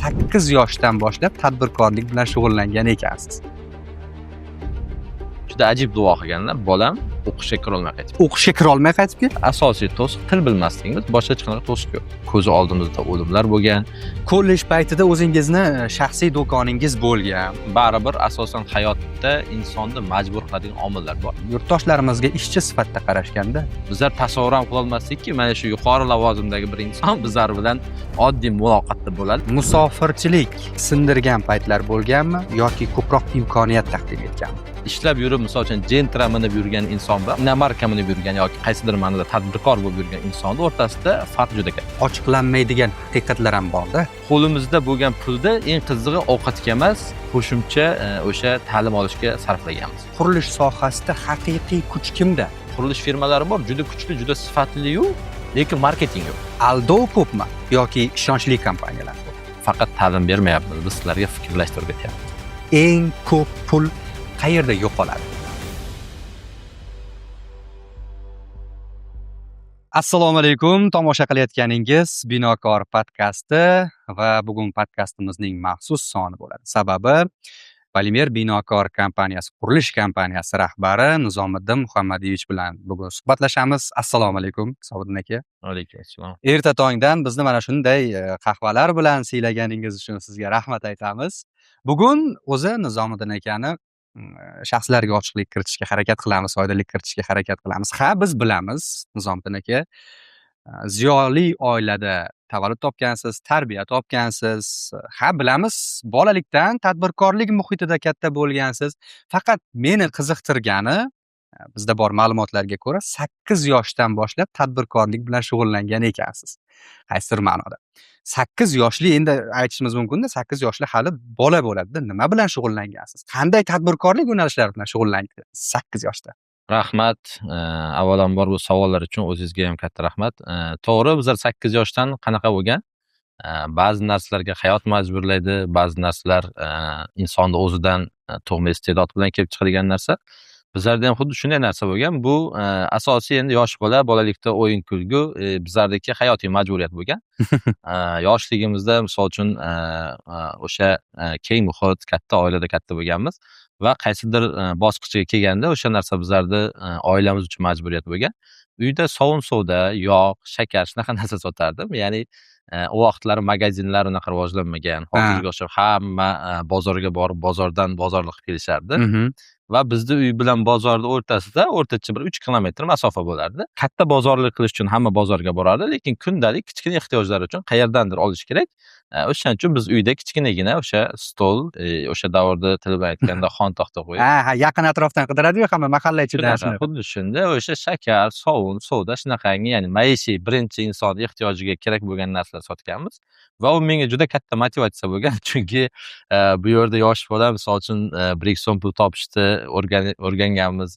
8 yoshdan boshlab tadbirkorlik bilan shug'ullangan ekansiz. Juda ajib duo qilganlar. Bolam o'qishga kira olmay qaytib. O'qishga kira olmay qaytib ketdi. Asosiy to'siq til bilmasligingiz, boshqa hech qanaqa to'siq yo'q. Ko'zi oldimizda o'limlar bo'lgan. Kollej paytida o'zingizni shaxsiy do'koningiz bo'lgan. Baribir asosan hayotda insonni majbur qiladigan omillar bor. Yurtdoshlarimizga ishchi sifatida qarashganda Bizlar tasavvur ham qila olmasdikki, mana shu yuqori lavozimdagi bir inson bizlar bilan oddiy muloqotda bo'ladi. musofirchilik sindirgan paytlar bo'lganmi yoki ko'proq imkoniyat taqdim etganmi? Ishlab yurib, misol uchun Gentra minib yurgan inson bilan Inamarka minib yurgan yoki qaysidir ma'noda tadbirkor bo'lib yurgan insonning o'rtasida farq juda katta. Ochiqlanmaydigan haqiqatlar ham bor-da. Qo'limizda bo'lgan pulni eng qizig'i ovqatga emas, qo'shimcha o'sha ta'lim olishga sarflaganmiz. Qurilish sohasida haqiqiy kuch kimda? Qurilish firmalari bor, juda kuchli, juda sifatli-yu, lekin marketing yo'q. Aldov ko'pmi yoki ishonchli kompaniyalar ko'p? Faqat ta'lim bermayapmiz, biz sizlarga fikrlashtirib ketyapmiz. Eng ko'p pul qayerda yo'qoladi? Assalomu alaykum, tomosha qilayotganingiz Binokor podkasti va bugun podkastimizning maxsus soni bo'ladi. Sababi Polimer Binokor kompaniyasi, qurilish kompaniyasi rahbari Nizomiddin Muhammadiyevich bilan bugun suhbatlashamiz. Assalomu alaykum, Nizomiddin aka. Alaykum assalom. Erta tongdan bizni mana shunday qahvalar bilan siylaganingiz uchun sizga rahmat aytamiz. Bugun o'zi Nizomiddin akani shaxslarga ochiqlik kiritishga harakat qilamiz, oydinlik kiritishga harakat qilamiz. Ha, biz bilamiz, Nizomiddin aka, ziyoli oilada tavallud topgansiz, tarbiya topgansiz. Ha, bilamiz, bolalikdan tadbirkorlik muhitida katta bo'lgansiz. Faqat meni qiziqtirgani, bizda bor ma'lumotlarga ko'ra 8 yoshdan boshlab tadbirkorlik bilan shug'ullangan ekansiz. Qaysidir ma'noda. 8 yoshli, endi aytishimiz mumkin-da, 8 yoshli hali bola bo'ladi-da. Nima bilan shug'ullangansiz? Qanday tadbirkorlik yo'nalishlari bilan shug'ullandingiz 8 yoshda? Rahmat. Avvalambor bu savollar uchun o'zingizga ham katta rahmat. To'g'ri, bizlar 8 yoshdan qanaqa bo'lgan? Ba'zi narsalarga hayot majburlaydi, ba'zi narsalar insonni o'zidan tug'ma iste'dod bilan kelib chiqadigan narsa. Bizlarda ham xuddi shunday narsa bo'lgan. Bu asosiy endi yosh bola, bolalikda o'yin kulgu, bizlardagi hayotiy majburiyat bo'lgan. Yoshligimizda misol uchun o'sha keng muhit, katta oilada katta bo'lganmiz va qaysidir bosqichga kelganda o'sha narsa bizlarda oilamiz uchun majburiyat bo'lgan. Uyda sovun suvda yog', shakar shunaqa narsa sotardim. Ya'ni u vaqtlar magazinlar unaqa rivojlanmagan. Hozirga o'xshab hamma bozorga borib, bozordan bozorlik qilib kelishardi. Va bizda uy bilan bozorning o'rtasida o'rtacha bir 3 kilometr masofa bo'lardi. Katta bozorlik qilish uchun hamma bozorga borardi, lekin kundalik kichkina ehtiyojlar uchun qayerdandir olish kerak. O'shaning uchun biz uyda kichkinagina o'sha stol, o'sha davrda til bilan aytganda xon taxta qo'yib. Ha, yaqin atrofdan qidiradi-yu hamma mahalla ichida shuni. Xuddi shunda o'sha shakar, sovun, soda shunaqangi, ya'ni maishiy birinchi inson ehtiyojiga kerak bo'lgan narsalar sotganmiz. Va u menga juda katta motivatsiya bo'lgan, chunki bu yerda yosh bola misol uchun 1-2 so'm pul topishni o'rganganmiz.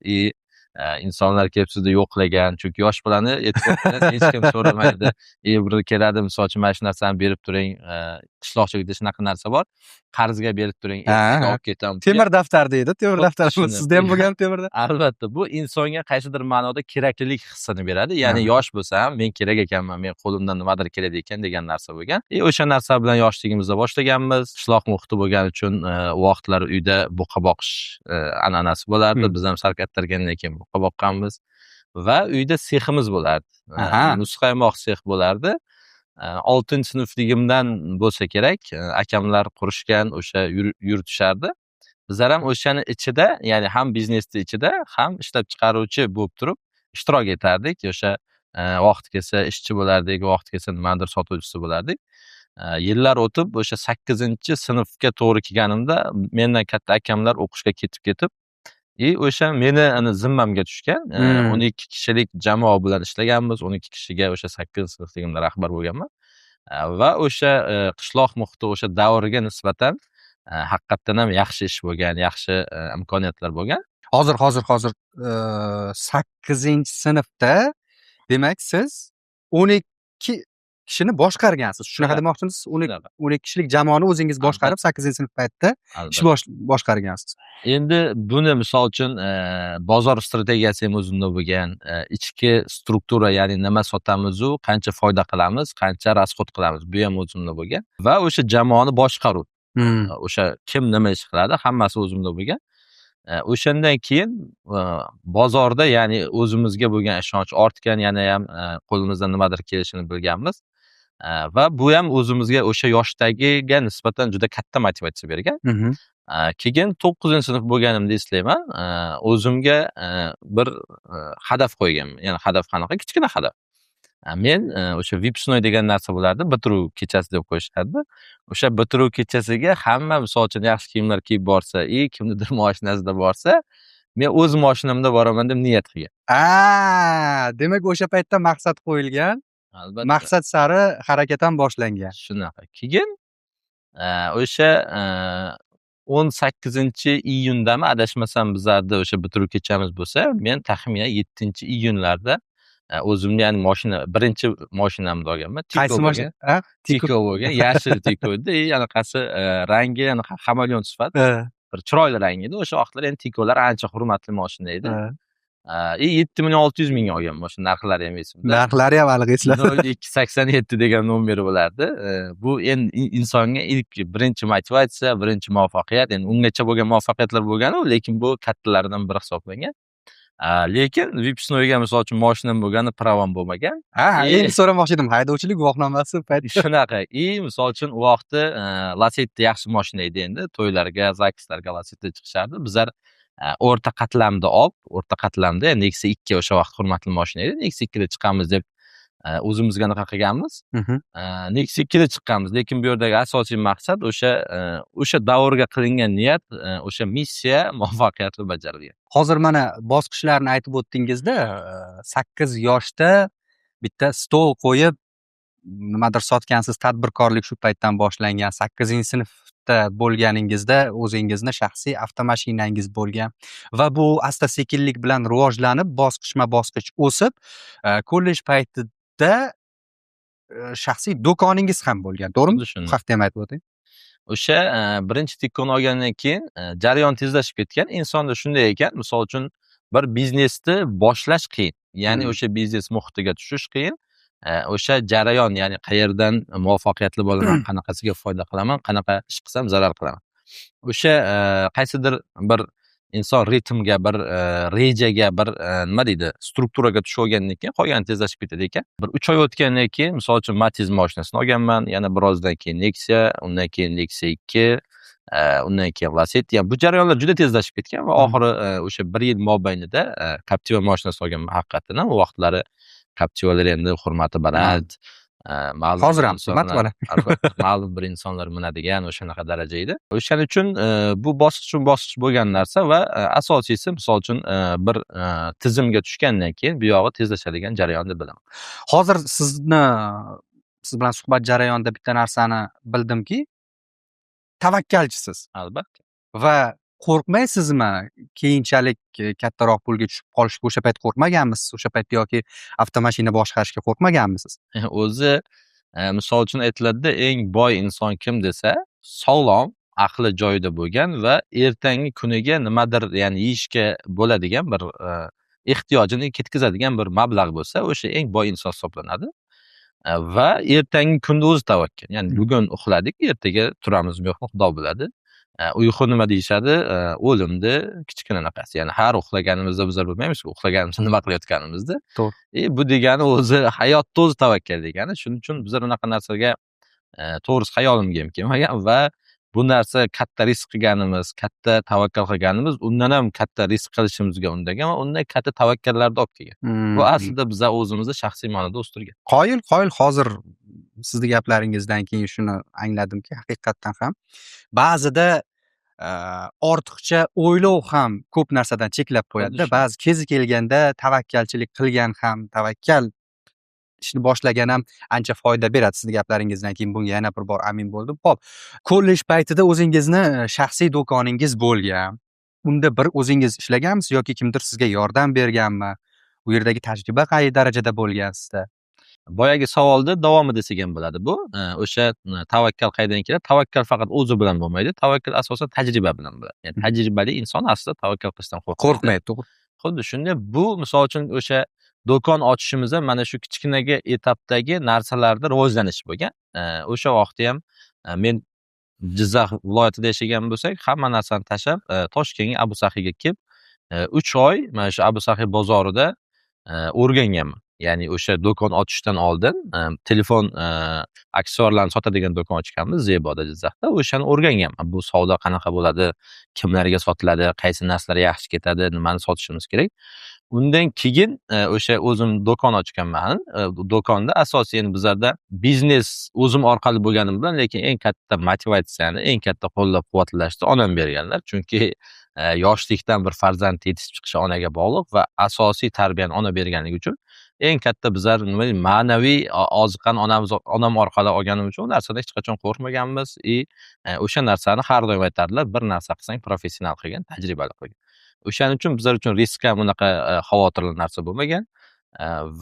Insonlar kelib sizni yo'qlagan, chunki yosh bolani e'tibordan hech kim so'ramaydi. Bir keladi, misol uchun mana shu narsani berib turing, qishloqchilikda shunaqa narsa bor. Qarzga berib turing, olib ketaman. Temir daftar deydi, temir daftar. Sizda ham bo'lgan temirda? Albatta, bu insonga qaysidir ma'noda keraklilik hissini beradi. Ya'ni yosh bo'lsam, men kerak ekanman, men qo'limdan nimadir keladi ekan degan narsa bo'lgan. O'sha narsa bilan yoshligimizda boshlaganmiz. Qishloq muhiti bo'lgani uchun u vaqtlar uyda buqa boqish an'anasi bo'lardi. Biz ham sal kattargandan keyin buqa boqqanmiz va uyda seximiz bo'lardi. Muzqaymoq sex bo'lardi. 6-sinfligimdan bo'lsa kerak, akamlar qurishgan, o'sha yuritishardi. Bizlar ham o'shani ichida, ya'ni ham biznesni ichida, ham ishlab chiqaruvchi bo'lib turib ishtirok etardik. O'sha vaqt kelsa ishchi bo'lardik, vaqt kelsa nimadir sotuvchisi bo'lardik. Yillar o'tib, o'sha 8-sinfga to'g'ri kelganimda mendan katta akamlar o'qishga ketib o'sha meni zimmamga tushgan 12 kishilik jamoa bilan ishlaganmiz. 12 kishiga o'sha 8-sinfligimda rahbar bo'lganman. Va o'sha qishloq muhiti o'sha davriga nisbatan haqiqatan ham yaxshi ish bo'lgan, yaxshi imkoniyatlar bo'lgan. Hozir 8-sinfda demak siz 12 kishini boshqargansiz. Shunaqa Shunaqa. demoqchimisiz? Shunaqa. 12 kishilik jamoani o'zingiz boshqarib, 8-sinf paytda ish Albatta. boshqargansiz. Endi buni misol uchun bozor strategiyasi ham o'zimda bo'lgan, ichki struktura, ya'ni nima sotamizu, qancha foyda qilamiz, qancha rasxod qilamiz, bu ham o'zimda bo'lgan va o'sha jamoani boshqaruv. O'sha kim nima ish qiladi, hammasi o'zimda bo'lgan. O'shandan keyin bozorda, ya'ni o'zimizga bo'lgan ishonch ortgan, yana ham qo'limizdan nimadir kelishini bilganmiz. Va bu ham o'zimizga o'sha yoshdagiga nisbatan juda katta motivatsiya bergan. Keyin 9-sinf bo'lganimda eslayman, o'zimga bir hadaf qo'yganman. Ya'ni hadaf qanaqa? Kichkina hadaf. Men o'sha vipsnoy degan narsa bo'lardi, bitiruv kechasi deb qo'yishardi. O'sha bitiruv kechasiga hamma misol uchun yaxshi kiyimlar kiyib borsa, kimnidir mashinasida borsa, men o'z mashinamda boraman deb niyat qilgan. Demak o'sha paytda maqsad qo'yilgan. Albatta. Maqsad sari harakat ham boshlangan. Shunaqa. Keyin o'sha 18-iyundami adashmasam bizlarda o'sha bitiruv kechamiz bo'lsa, men taxminan 7-iyunlarda o'zimni, ya'ni birinchi mashinamni olganman. Qaysi mashina? Tiko bo'lgan, yashil Tiko edi. Anaqasi rangi xamalyon sifat. Bir chiroyli rang edi. O'sha vaqtlar endi Tikolar ancha hurmatli mashina edi. 7.600 mingga olganman. O'sha narxlari ham esimda. Narxlari ham aniq eslar. 0287 degan nomeri bo'lardi. Bu endi insonga ilk birinchi motivatsiya, birinchi muvaffaqiyat. Endi ungacha bo'lgan muvaffaqiyatlar bo'lgan-ku, lekin bu kattalaridan biri hisoblangan. Lekin vipsnoyga misol uchun mashinam bo'lgani, pravam bo'lmagan. Endi so'ramoqchi edim, haydovchilik guvohnomasi paytda shunaqa. Misol uchun u vaqtda Lacetti yaxshi mashina edi endi. To'ylarga, zakislarga Lacetti chiqishardi. Bizlar o'rta qatlamda Nexia 2 o'sha vaqt hurmatli mashina edi. Nexia 2 da chiqamiz deb o'zimizga anaqa qilganmiz. Nexia 2 da chiqqanmiz, lekin bu yerdagi asosiy maqsad o'sha davrga qilingan niyat, o'sha missiya muvaffaqiyatli bajarilgan. Hozir mana bosqichlarni aytib o'tdingizda, 8 yoshda bitta stol qo'yib nimadir sotgansiz, tadbirkorlik shu paytdan boshlangan. 8-sinfda bo'lganingizda o'zingizni shaxsiy avtomashinangiz bo'lgan va bu asta-sekinlik bilan rivojlanib, bosqichma-bosqich o'sib, kollej paytida shaxsiy do'koningiz ham bo'lgan, to'g'rimi? Bu haqda ham aytib o'ting. O'sha birinchi Tikoni olgandan keyin jarayon tezlashib ketgan. Insonda shunday ekan, misol uchun bir biznesni boshlash qiyin. Ya'ni o'sha biznes muhitiga tushish qiyin. O'sha jarayon, ya'ni qayerdan muvaffaqiyatli bo'laman, qanaqasiga foyda qilaman, qanaqa ish qilsam zarar qilaman. O'sha qaysidir bir inson ritmga, bir rejaga, bir nima deydi, strukturaga tushib olgandan keyin qolgani tezlashib ketadi ekan. Bir 3 oy o'tgandan keyin misol uchun Matiz mashinasini olganman, yana birozdan keyin Nexia, undan keyin Nexia 2, undan keyin Lacetti. Bu jarayonlar juda tezlashib ketgan va oxiri o'sha 1 yil mobaynida Captiva mashinasini olganman haqiqatan. U vaqtlari Captivalar endi hurmati baland, hozir ham hurmat baland. Ma'lum bir insonlar minadigan o'shanaqa daraja edi. O'shaning uchun bu bosqich bo'lgan narsa va asosiysi misol uchun bir tizimga tushgandan keyin bu yog'i tezlashadigan jarayon deb bilaman. Hozir siz bilan suhbat jarayonida bitta narsani bildimki, tavakkalchisiz. Albatta. Va qo'rqmaysizmi keyinchalik kattaroq pulga tushib qolishga? O'sha payt qo'rqmaganmisiz? O'sha payt yoki avtomashina boshqarishga qo'rqmaganmisiz? O'zi misol uchun aytiladi, eng boy inson kim desa, sog'lom, aqli joyida bo'lgan va ertangi kuniga nimadir, ya'ni yeyishga bo'ladigan bir ehtiyojini ketkazadigan bir mablag' bo'lsa, o'sha eng boy inson hisoblanadi. Va ertangi kunda o'zi tavakkal. Ya'ni bugun uxladik, ertaga turamizmi yo'qmi Xudo biladi. Uyqu nima deyishadi? O'limni kichkinanaqasi. Ya'ni har uxlaganimizda bizlar bilmaymiz, uxlaganimizda nima qilayotganimizni. To'g'ri. Bu degani o'zi hayotda o'zi tavakkal degani. Shuning uchun bizlar unaqa narsaga to'g'risi xayolimga ham kelmagan va bu narsa katta risk qilganimiz, katta tavakkal qilganimiz undan ham katta risk qilishimizga undagan va undan katta tavakkallarni olib kelgan. Bu aslida biz o'zimizni shaxsiy ma'noda o'stirgan. Qoyil hozir sizni gaplaringizdan keyin shuni angladimki, haqiqatdan ham ba'zida ortiqcha o'ylov ham ko'p narsadan cheklab qo'yadi-da. Ba'zi kezi kelganda tavakkalchilik qilgan ham, tavakkal ishni boshlagan ham ancha foyda beradi. Sizning gaplaringizdan keyin bunga yana bir bor amin bo'ldim. Xo'p, kollej paytida o'zingizni shaxsiy do'koningiz bo'lgan. Unda bir o'zingiz ishlaganmisiz yoki kimdir sizga yordam berganmi? U yerdagi tajriba qay darajada bo'lgan sizda? boyagi savolni davomi desak ham bo'ladi bu. O'sha tavakkal qayerdan keladi? Tavakkal faqat o'zi bilan bo'lmaydi. Tavakkal asosan tajriba bilan bo'ladi. Ya'ni tajribali inson aslida tavakkal qilishdan Qo'rqmaydi, to'g'ri. Xuddi shunday bu misol uchun o'sha do'kon ochishimiz ham mana shu kichkinaga etapdagi narsalarda rivojlanish bo'lgan. O'sha vaqtda ham men Jizzax viloyatida yashagan bo'lsak, hamma narsani tashlab, Toshkentga Abu Saxiyga kelib, 3 oy mana shu Abu Saxiy bozorida o'rganganman. Ya'ni o'sha do'kon ochishdan oldin telefon aksessuarlarini sotadigan do'kon ochganmiz Zeboda Jizzaxda. O'shani o'rganganman. Bu savdo qanaqa bo'ladi, kimlarga sotiladi, qaysi narsalar yaxshi ketadi, nimani sotishimiz kerak. Undan keyin o'sha o'zim do'kon ochganman. Do'konda asosiy endi bizlarda biznes o'zim orqali bo'lganim bilan, lekin eng katta motivatsiyani, eng katta qo'llab-quvvatlashni onam berganlar. Chunki yoshlikdan bir farzand yetishib chiqishi onaga bog'liq va asosiy tarbiyani ona berganligi uchun eng katta bizlar nima deyman, ma'naviy oziqani onam orqali olganim uchun u narsadan hech qachon qo'rqmaganmiz. O'sha narsani har doim aytardilar, bir narsa qilsang professional qilgin, tajribali qilgin. O'shaning uchun bizlar uchun risk ham unaqa xavotirli narsa bo'lmagan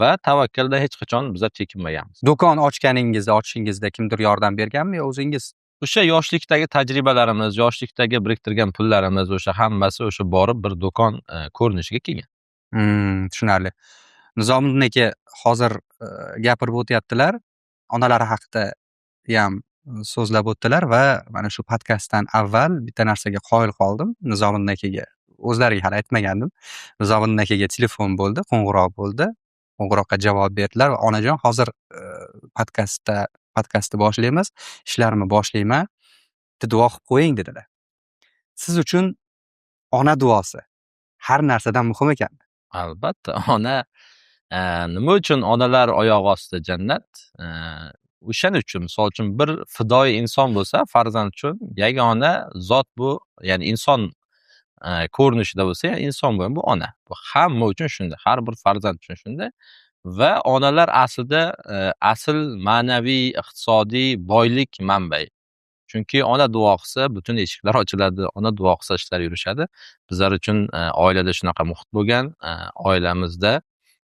va tavakkaldan hech qachon bizlar chekinmaganmiz. Do'kon ochishingizda kimdir yordam berganmi yo o'zingiz? O'sha yoshlikdagi tajribalarimiz, yoshlikdagi biriktirgan pullarimiz, o'sha hammasi o'sha borib bir do'kon ko'rinishiga kelgan. Tushunarli. Nizomiddin aka hozir gapirib o'tyaptilar. Onalari haqida ham so'zlab o'tdilar va mana shu podkastdan avval bitta narsaga qoyil qoldim. Nizomiddin akaga o'zlariga hali aytmagandim. Nizomiddin akaga telefon bo'ldi, qo'ng'iroq bo'ldi. Qo'ng'iroqqa javob berdilar va onajon hozir podkastni boshlaymiz, ishlarimni boshlayman, duo qilib qo'ying dedilar. Siz uchun ona duosi har narsadan muhim ekan. Albatta, ona nima uchun onalar oyog'i ostida jannat? O'shaning uchun, misol uchun bir fidoyi inson bo'lsa, farzand uchun yagona zot bu, ya'ni inson ko'rinishida bo'lsa, ya'ni inson bo'lgan bu ona. Bu hamma uchun shunday, har bir farzand uchun shunday va onalar aslida asl ma'naviy, iqtisodiy boylik manbai. Chunki ona duo qilsa butun eshiklar ochiladi, ona duo qilsa ishlar yurishadi. Bizlar uchun oilada shunaqa muhit bo'lgan, oilamizda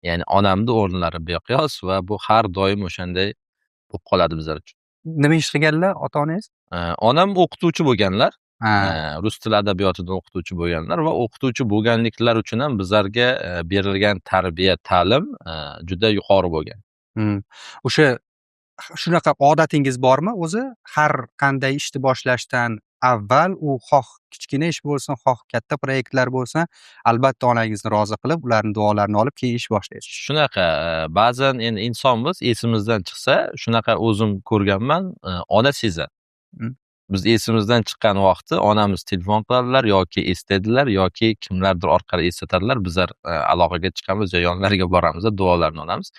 ya'ni onamning o'rnlari beqiyos va bu har doim o'shanday bo'lib qoladi bizlar uchun. Nima ish qilganlar ota-onangiz? Onam o'qituvchi bo'lganlar. Rus tili adabiyotida o'qituvchi bo'lganlar va o'qituvchi bo'lganliklari uchun ham bizlarga berilgan tarbiya, ta'lim juda yuqori bo'lgan. O'sha shunaqa odatingiz bormi o'zi? Har qanday ishni boshlashdan avval u xoh kichkina ish bo'lsin, xoh katta proyektlar bo'lsin, albatta onangizni rozi qilib, ularning duolarini olib keyin ish boshlaysiz. Shunaqa, ba'zan endi insonmiz, esimizdan chiqsa, shunaqa o'zim ko'rganman, ona sezadi. Biz esimizdan chiqqan vaqtda onamiz telefon qiladilar yoki eslaydilar yoki kimlardir orqali eslatadilar. Bizlar aloqaga chiqamiz yo yonlariga boramiz, duolarni olamiz.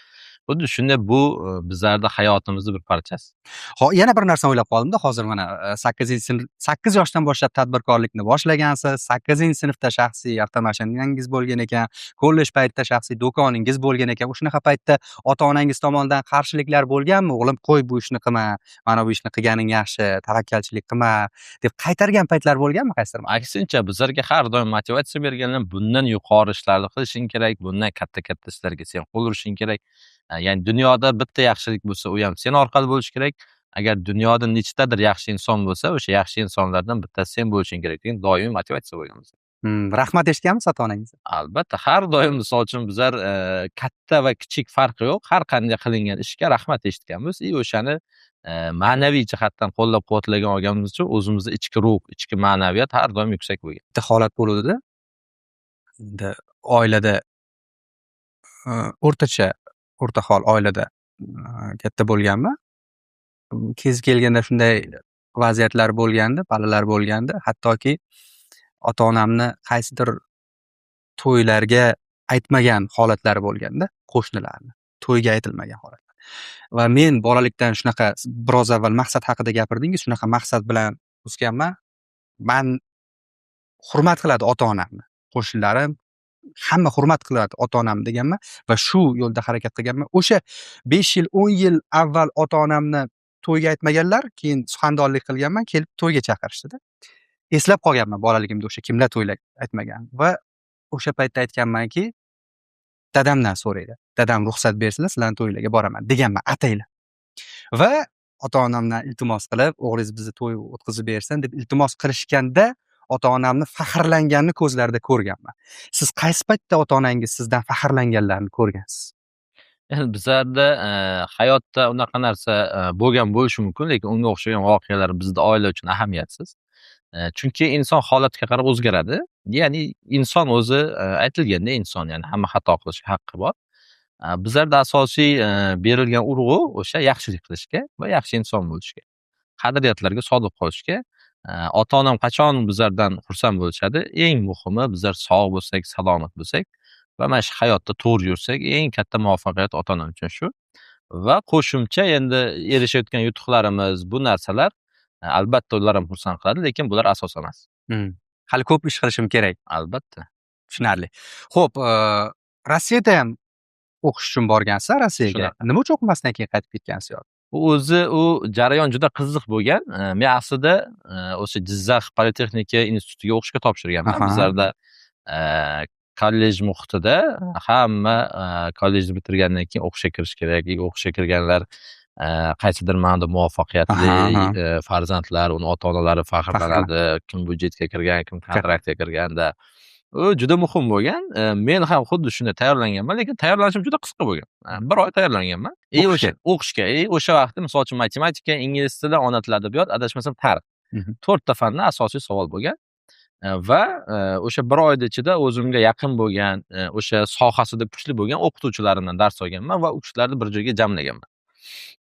Xuddi shunday bu bizlarda hayotimizning bir parchasi. Yana bir narsa o'ylab qoldimda, hozir mana 8 yoshdan boshlab tadbirkorlikni boshlagansiz, 8-sinfda shaxsiy avtomashinangiz bo'lgan ekan, kollej paytida shaxsiy do'koningiz bo'lgan ekan. O'shunaqa paytda ota-onangiz tomonidan qarshiliklar bo'lganmi? O'g'lim, qo'y bu ishni qilma, mana bu ishni qilganing yaxshi, tavakkalchilik qilma deb qaytargan paytlar bo'lganmi qaysidir? Aksincha, bizlarga har doim motivatsiya berganlar, bundan yuqori ishlarni qilishing kerak, bundan katta-katta ishlarga sen qo'l urishing kerak. Ya'ni dunyoda bitta yaxshilik bo'lsa, u ham sen orqali bo'lishi kerak. Agar dunyoda nechtadir yaxshi inson bo'lsa, o'sha yaxshi insonlardan bittasi sen bo'lishing kerak degan doimiy motivatsiya bo'lgan bizga. Rahmat eshitganmiz ota-onangizdan? Albatta, har doim misol uchun bizlar katta va kichik farqi yo'q, har qanday qilingan ishga rahmat eshitganmiz. O'shani ma'naviy jihatdan qo'llab-quvvatlagan olganimiz uchun o'zimizning ichki ruh, ichki ma'naviyat har doim yuksak bo'lgan. Bitta holat bo'luvdi-da. Endi oilada o'rta hol oilada katta bo'lganman. Kez kelganda shunday vaziyatlar bo'lgandi, balalar bo'lgandi. Hattoki ota-onamni qaysidir to'ylarga aytmagan holatlari bo'lganda, qo'shnilarni to'yga aytilmagan holatlar. Va men bolalikdan shunaqa, biroz avval maqsad haqida gapirdingiz, shunaqa maqsad bilan o'sganman. Men hurmat qiladi ota-onamni, qo'shnilarim hamma hurmat qiladi ota-onam deganman va shu yo'lda harakat qilganman. O'sha 5 yil, 10 yil avval ota-onamni to'yga aytmaganlar, keyin suxandonlik qilganman, kelib to'yga chaqirishdi-da. Eslab qolganman bolaligimda o'sha kimlar to'ylar aytmagan va o'sha paytda aytganmanki, dadamdan so'raydi. dadam ruxsat bersalar sizlarni to'ylarga boraman deganman ataylab. Va ota-onamdan iltimos qilib, o'g'lingiz bizni to'y o'tkazib bersin deb iltimos qilishganda ota-onamni faxrlanganini ko'zlarida ko'rganman. Siz qaysi paytda ota-onangiz sizdan faxrlanganlarini ko'rgansiz? Endi bizlarda hayotda unaqa narsa bo'lgan bo'lishi mumkin, lekin unga o'xshagan voqealar bizda oila uchun ahamiyatsiz. Chunki inson holatga qarab o'zgaradi. Ya'ni inson o'zi aytilganda inson, ya'ni hamma xato qilishga haqqi bor. Bizlarda asosiy berilgan urg'u o'sha yaxshilik qilishga va yaxshi inson bo'lishga, qadriyatlarga sodiq qolishga. Ota-onam qachon bizlardan xursand bo'lishadi? Eng muhimi bizlar sog' bo'lsak, salomat bo'lsak va mana shu hayotda to'g'ri yursak, eng katta muvaffaqiyat ota-onam uchun shu. Va qo'shimcha endi erishayotgan yutuqlarimiz, bu narsalar albatta ular ham xursand qiladi, lekin bular asos emas. Hali ko'p ish qilishim kerak. Albatta. Tushunarli. Xo'p, Rossiyada ham o'qish uchun borgansiz Rossiyaga. Shunaqa. Nima uchun o'qimasdan keyin qaytib ketgansiz yo'q? U jarayon juda qiziq bo'lgan. Men aslida o'sha Jizzax politexnika institutiga o'qishga topshirganman. Aha. Bizlarda kollej muhitida hamma kollejni bitirgandan keyin o'qishga kirish kerak. O'qishga kirganlar qaysidir ma'noda muvaffaqiyatli Aha. farzandlar, uni ota-onalari faxrlanadi. Kim budjetga kirgan, kim kontraktga kirganda. U juda muhim bo'lgan. Men ham xuddi shunday tayyorlanganman, lekin tayyorlanishim juda qisqa bo'lgan. 1 oy tayyorlanganman. O'qishga. O'sha vaqtda misol uchun matematika, ingliz tili, ona tili, adabiyot, adashmasam tarix. 4 ta fandan asosiy savol bo'lgan. Va o'sha 1 oyda ichida o'zimga yaqin bo'lgan, o'sha sohasida kuchli bo'lgan o'qituvchilarimdan dars olganman va u kishilarni bir joyga jamlaganman.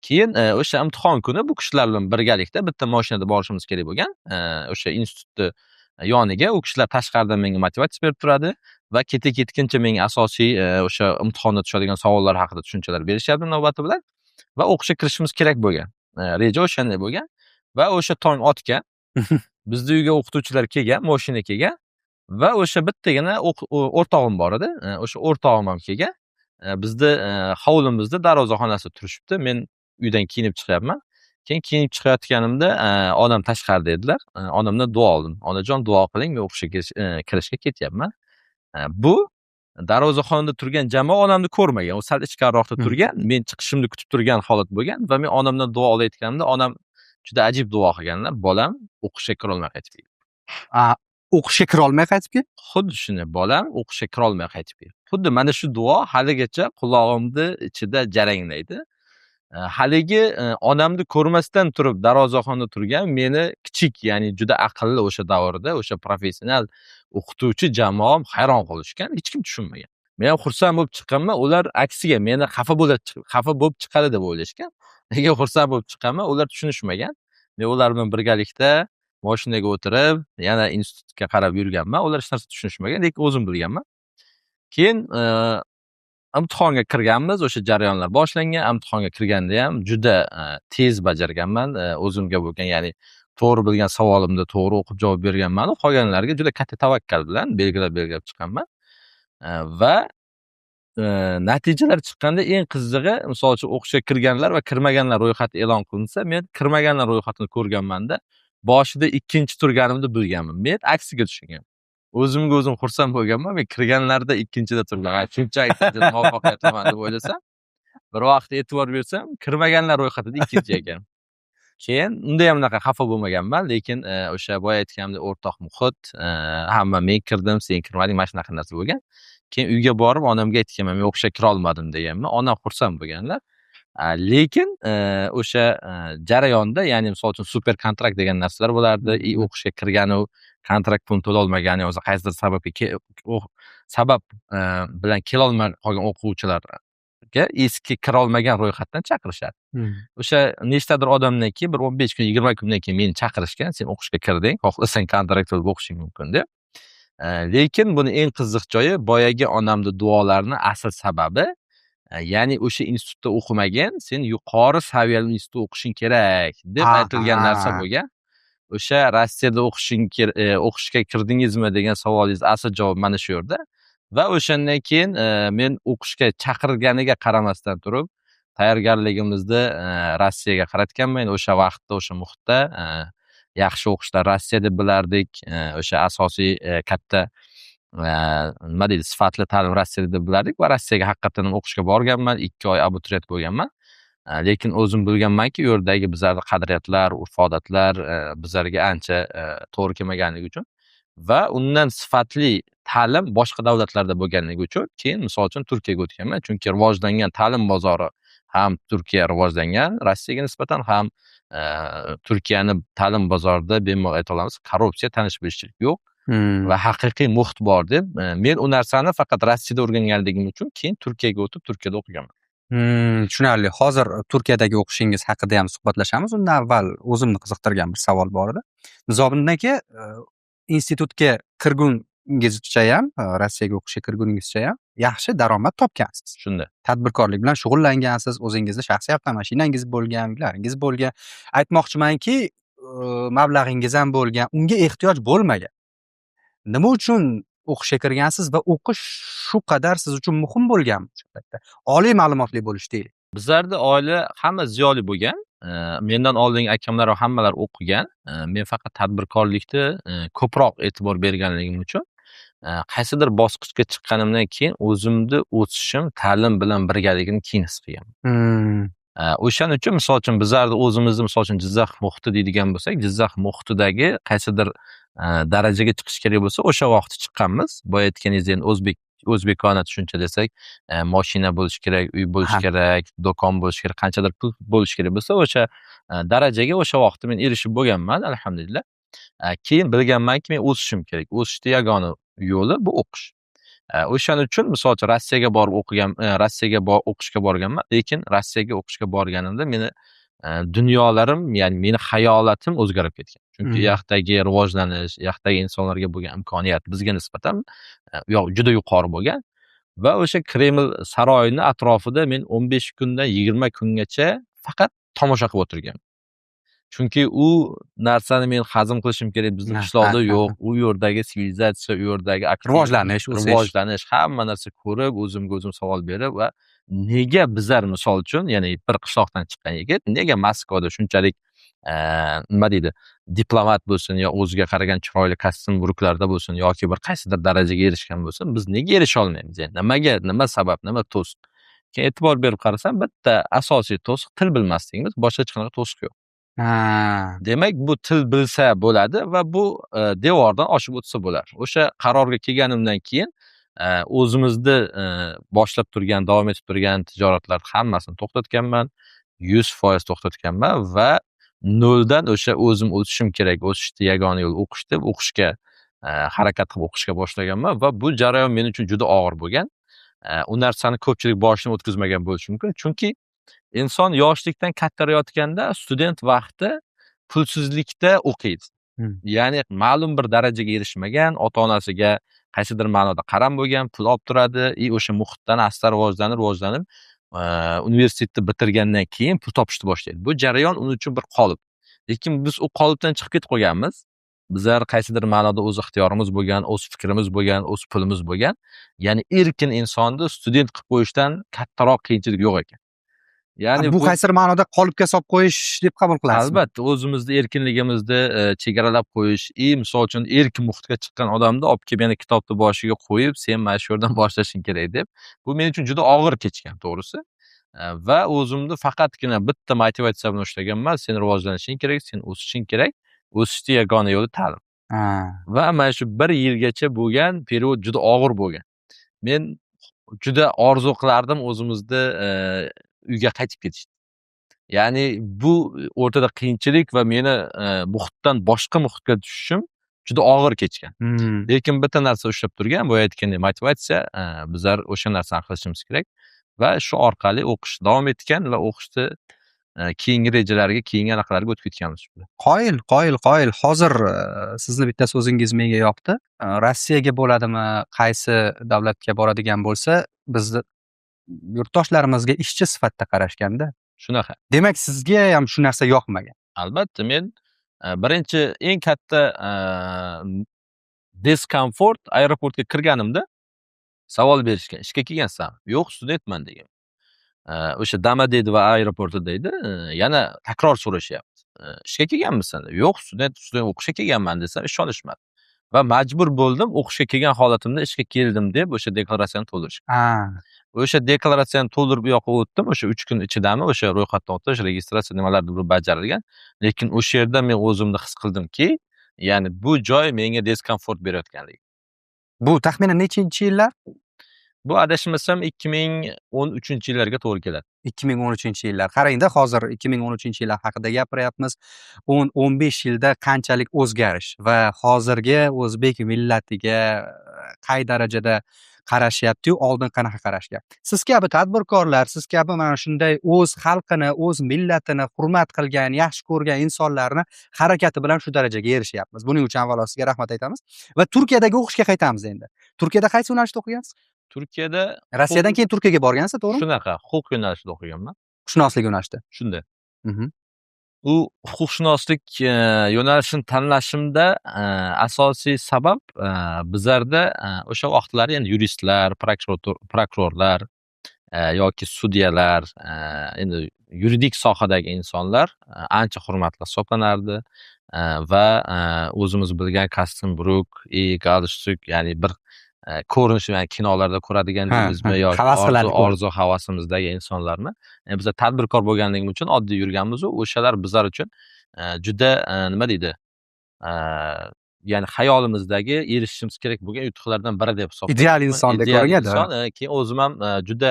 Keyin o'sha imtihon kuni bu kishilar bilan birgalikda bitta mashinada borishimiz kerak bo'lgan. O'sha institutni yoniga u kishilar tashqaridan menga motivatsiya berib turadi va ketguncha menga asosiy o'sha imtihonda tushadigan savollar haqida tushunchalar berishyapti navbati bilan va o'qishga kirishimiz kerak bo'lgan. Reja o'shanday bo'lgan va o'sha tong otgan. Bizning uyga o'qituvchilar kelgan, mashina kelgan va o'sha bittagina o'rtog'im bor edi. O'sha o'rtog'im ham kelgan. Bizni hovlimizda darvozaxonasi turishibdi. Men uydan kiyinib chiqyapman. Keyin kiyinib chiqayotganimda onam tashqarida edilar. Onamdan duo oldim. Onajon duo qiling, men o'qishga kirishga ketyapman. Bu darvozaxonada turgan jamoa onamni ko'rmagan. U sal ichkariroqda turgan, men chiqishimni kutib turgan holat bo'lgan va men onamdan duo olayotganimda onam juda ajib duo qilganlar. Bolam o'qishga kira olmay qaytib keldi. O'qishga kira olmay qaytib keldi? Xuddi shunday, bolam o'qishga kira olmay qaytib keldi. Xuddi mana shu duo haligacha qulog'imda ichida jaranglaydi. Haligi onamni ko'rmasdan turib darvozaxonda turgan meni kichik, ya'ni juda aqlli o'sha davrda o'sha professional o'qituvchi jamoam hayron qolishgan, hech kim tushunmagan. Men ham xursand bo'lib chiqqanman, ular aksiga meni xafa bo'lib chiqadi deb o'ylashgan. Nega xursand bo'lib chiqqanman, ular tushunishmagan. Men ular bilan birgalikda mashinaga o'tirib, yana institutga qarab yurganman. Ular hech narsa tushunishmagan, lekin o'zim bilganman. Keyin imtihonga kirganmiz, o'sha jarayonlar boshlangan. Imtihonga kirganda ham juda tez bajarganman. O'zimga bo'lgan, ya'ni to'g'ri bilgan savolimni to'g'ri o'qib javob berganman. Qolganlarga juda katta tavakkal bilan belgilab chiqqanman. Va natijalar chiqqanda eng qizig'i, misol uchun o'qishga kirganlar va kirmaganlar ro'yxati e'lon qilinsa, men kirmaganlar ro'yxatini ko'rganmanda, boshida 2-chi turganimni bilganman. Men aksiga tushgan. O'zimga o'zim xursand bo'lganman. Men kirganlarda 2-chida turgan. Shunchaki muvaffaqiyatliman deb o'ylasam, bir vaqt e'tibor bersam, kirmaganlar ro'yxatida 2-chi ekan. Keyin unda ham unaqa xafa bo'lmaganman, lekin o'sha boya aytganimdek o'rtoq muhit, hamma men kirdim, sen kirmading, mana shunaqa narsa bo'lgan. Keyin uyga borib onamga aytganman, men o'qishga kira olmadim deganman. Onam xursand bo'lganlar. Lekin o'sha jarayonda, ya'ni misol uchun super kontrakt degan narsalar bo'lardi. O'qishga kirgan u kontrakt pulini to'la olmagan, yoki qaysidir sabab bilan kela olmay qolgan o'quvchilarga eski kira olmagan ro'yxatdan chaqirishadi. O'sha nechtadir odamdan keyin bir 15 kun, 20 kundan keyin meni chaqirishgan, sen o'qishga kirding, xohlasang kontrakt olib o'qishing mumkin deb. Lekin buni eng qiziq joyi, boyagi onamning duolarining asl sababi, ya'ni o'sha institutda o'qimagan, sen yuqori saviyali institutda o'qishing kerak deb aytilgan narsa bo'lgan. O'sha Rossiyada o'qishga kirdingizmi degan savolingiz asl javob mana shu yerda. Va o'shandan keyin men o'qishga chaqirganiga qaramasdan turib, tayyorgarligimizni Rossiyaga qaratganman. O'sha vaqtda, o'sha muhitda yaxshi o'qishlar Rossiya deb bilardik. O'sha asosiy katta nima deydi, sifatli ta'lim Rossiyada deb bilardik va Rossiyaga haqiqatan ham o'qishga borganman. 2 oy abituriyent bo'lganman. Lekin o'zim bilganmanki, u yerdagi bizlarning qadriyatlar, urf-odatlar bizlarga ancha to'g'ri kelmaganligi uchun va undan sifatli ta'lim boshqa davlatlarda bo'lganligi uchun keyin misol uchun Turkiyaga o'tganman. Chunki rivojlangan ta'lim bozori ham Turkiya rivojlangan, Rossiyaga nisbatan ham Turkiyani ta'lim bozorida bemalol ayta olamiz, korrupsiya, tanish-bilishchilik yo'q va haqiqiy muhit bor deb men u narsani faqat Rossiyada o'rganganligim uchun keyin Turkiyaga o'tib, Turkiyada o'qiganman. Tushunarli. Hozir Turkiyadagi o'qishingiz haqida ham suhbatlashamiz. Undan avval o'zimni qiziqtirgan bir savol bor edi. Nizomiddin aka, institutga kirguningizcha ham, Rossiyaga o'qishga kirguningizcha ham yaxshi daromad topgansiz. Shunday. Tadbirkorlik bilan shug'ullangansiz, o'zingizni shaxsiy avtomashinangiz bo'lgan, uylaringiz bo'lgan. Aytmoqchimanki, mablag'ingiz ham bo'lgan, unga ehtiyoj bo'lmagan. Nima uchun o'qishga kirgansiz va o'qish shu qadar siz uchun muhim bo'lganmi o'sha paytda? Oliy ma'lumotli bo'lish deylik. Bizlarda oila hamma ziyoli bo'lgan. Mendan oldingi akamlar va hammalar o'qigan. Men faqat tadbirkorlikda ko'proq e'tibor berganligim uchun qaysidir bosqichga chiqqanimdan keyin o'zimni o'sishim ta'lim bilan birgaligini keyin his qilganman. O'shaning uchun misol uchun bizlarda o'zimizni misol uchun Jizzax muhiti deydigan bo'lsak, Jizzax muhitidagi qaysidir darajaga chiqish kerak bo'lsa, o'sha vaqtda chiqqanmiz. Boya aytganingizdek, endi o'zbekona tushuncha desak, mashina bo'lishi kerak, uy bo'lishi kerak, do'kon bo'lishi kerak, qanchadir pul bo'lishi kerak bo'lsa, o'sha darajaga o'sha vaqtda men erishib bo'lganman, alhamdulillah. Keyin bilganmanki, men o'sishim kerak. O'sishning yagona yo'li bu o'qish. O'shaning uchun misol uchun Rossiyaga borib o'qishga borganman, lekin Rossiyaga o'qishga borganimda meni dunyolarim, ya'ni meni hayolatim o'zgarib ketgan. Chunki u yoqdagi rivojlanish, u yoqdagi insonlarga bo'lgan imkoniyat bizga nisbatan juda yuqori bo'lgan va o'sha Kreml saroyini atrofida men 15 kundan 20 kungacha faqat tomosha qilib o'tirganman. Chunki u narsani men hazm qilishim kerak. Bizning qishloqda yo'q. U yerdagi sivilizatsiya, u yerdagi rivojlanish, hamma narsa ko'rib, o'zimga o'zim savol berib va nega bizlar misol uchun, ya'ni bir qishloqdan chiqqan yigit nega Moskvada shunchalik nima deydi, diplomat bo'lsin yo o'ziga qaragan chiroyli kostyum buruklarda bo'lsin yoki bir qaysidir darajaga erishgan bo'lsin, biz nega erisha olmaymiz? Yani nimaga, nima sabab, nima to'siq? Keyin e'tibor berib qarasam, bitta asosiy to'siq til bilmasligimiz, boshqa hech qanaqa to'siq yo'q. Demak, bu til bilsa bo'ladi va bu devordan oshib o'tsa bo'lar. O'sha qarorga kelganimdan keyin o'zimizni boshlab turgan, davom etib turgan tijoratlar hammasini to'xtatganman, 100% to'xtatganman va noldan o'sha o'zim o'sishim kerak, o'sishni yagona yo'l o'qish deb o'qishga harakat qilib o'qishga boshlaganman va bu jarayon men uchun juda og'ir bo'lgan. U narsani ko'pchilik boshini o'tkazmagan bo'lishi mumkin. Chunki inson yoshlikdan kattarayotganda student vaqti pulsizlikda o'qiydi. Ya'ni ma'lum bir darajaga erishmagan, ota-onasiga qaysidir ma'noda qaram bo'lgan, pul olib turadi, o'sha muhitdan asta rivojlanib, universitetni bitirgandan keyin pul topishni boshlaydi. Bu jarayon uning uchun bir qolip. Lekin biz u qolipdan chiqib ketib qolganmiz. Bizlar qaysidir ma'noda o'z ixtiyorimiz bo'lgan, o'z fikrimiz bo'lgan, o'z pulimiz bo'lgan. Ya'ni erkin insonni student qilib qo'yishdan kattaroq qiyinchilik yo'q ekan. Ya'ni bu qaysidir ma'noda qolipga solib qo'yish deb qabul qilasizmi? Albatta, o'zimizni erkinligimizni chegaralab qo'yish, misol uchun erkin muhitga chiqqan odamni olib kelib yana kitobni boshiga qo'yib, sen mana shu yerdan boshlashing kerak deb. Bu men uchun juda og'ir kechgan, to'g'risi. Va o'zimni faqatgina bitta motivatsiya bilan ushlaganman, sen rivojlanishing kerak, sen o'sishing kerak. O'sishning yagona yo'li ta'lim. Va mana shu 1 yilgacha bo'lgan period juda og'ir bo'lgan. Men juda orzu qilardim o'zimizni uyga qaytib ketishni. Ya'ni bu o'rtada qiyinchilik va meni muhitdan boshqa muhitga tushishim juda og'ir kechgan. Lekin bitta narsa ushlab turgan, bu aytgandek motivatsiya, bizlar o'sha narsani qilishimiz kerak va shu orqali o'qish davom etgan va o'qishni keyingi rejalarga, keyingi anaqalarga o'tib ketganmiz. Qoyil. Hozir sizni bitta so'zingiz menga yoqdi. Rossiyaga bo'ladimi, qaysi davlatga boradigan bo'lsa, bizni yurtdoshlarimizga ishchi sifatida qarashganda. Shunaqa. Demak, sizga ham shu narsa yoqmagan. Albatta, men birinchi eng katta diskomfort aeroportga kirganimda savol berishgan. Ishga kelgansanmi? Yo'q, studentman degan. O'sha Domodedovo va aeroportida edi. Yana takror so'rashyapti. Ishga kelganmisan? Yo'q, student o'qishga kelganman desam, ishonishmadi. va majbur bo'ldim o'qishga kelgan holatimda ishga keldim deb o'sha deklaratsiyani to'ldirish. O'sha deklaratsiyani to'ldirib bu yoqqa o'tdim. O'sha 3 kun ichidami o'sha ro'yxatdan o'tish, registratsiya nimalardir bu bajarilgan. Lekin o'sha yerda men o'zimni his qildimki, ya'ni bu joy menga diskomfort berayotganligi. Bu taxminan nechinchi yillar? Bu adashmasam 2013-yillarga to'g'ri keladi. 2013-yillar. Qarang-da, hozir 2013-yillar haqida gapiryapmiz. 10-15 yilda qanchalik o'zgarish va hozirgi o'zbek millatiga qay darajada qarashyapti-yu, oldin qanaqa qarashgan. Siz kabi tadbirkorlar, siz kabi mana shunday o'z xalqini, o'z millatini hurmat qilgan, yaxshi ko'rgan insonlarni harakati bilan shu darajaga erishyapmiz. Buning uchun avvalo sizga rahmat aytamiz va Turkiyadagi o'qishga qaytamiz endi. Turkiyada qaysi yo'nalishda o'qigansiz? Turkiyada Rossiyadan keyin Turkiyaga borgansiz, to'g'rimi? shunaqa huquq yo'nalishida o'qiganman. Huquqshunoslik yo'nalishida. Shunday. Mhm. U huquqshunoslik yo'nalishini tanlashimda asosiy sabab bizlarda o'sha vaqtlar endi yuristlar, prokurorlar yoki sudyalar, endi yuridik sohadagi insonlar ancha hurmatli hisoblanardi va o'zimiz bilgan kostyum bruk, galstuk, ya'ni bir ko'rinishi, ya'ni kinolarda ko'radiganimizmi yoki havas qilardik. orzu havasimizdagi insonlarni biz tadbirkor bo'lganligimiz uchun oddiy yurganmiz. O'shalar bizlar uchun juda nima deydi, ya'ni xayolimizdagi erishishimiz kerak bo'lgan yutuqlardan biri deb hisoblayman. Ideal inson deb ko'ringan. Keyin o'zim ham juda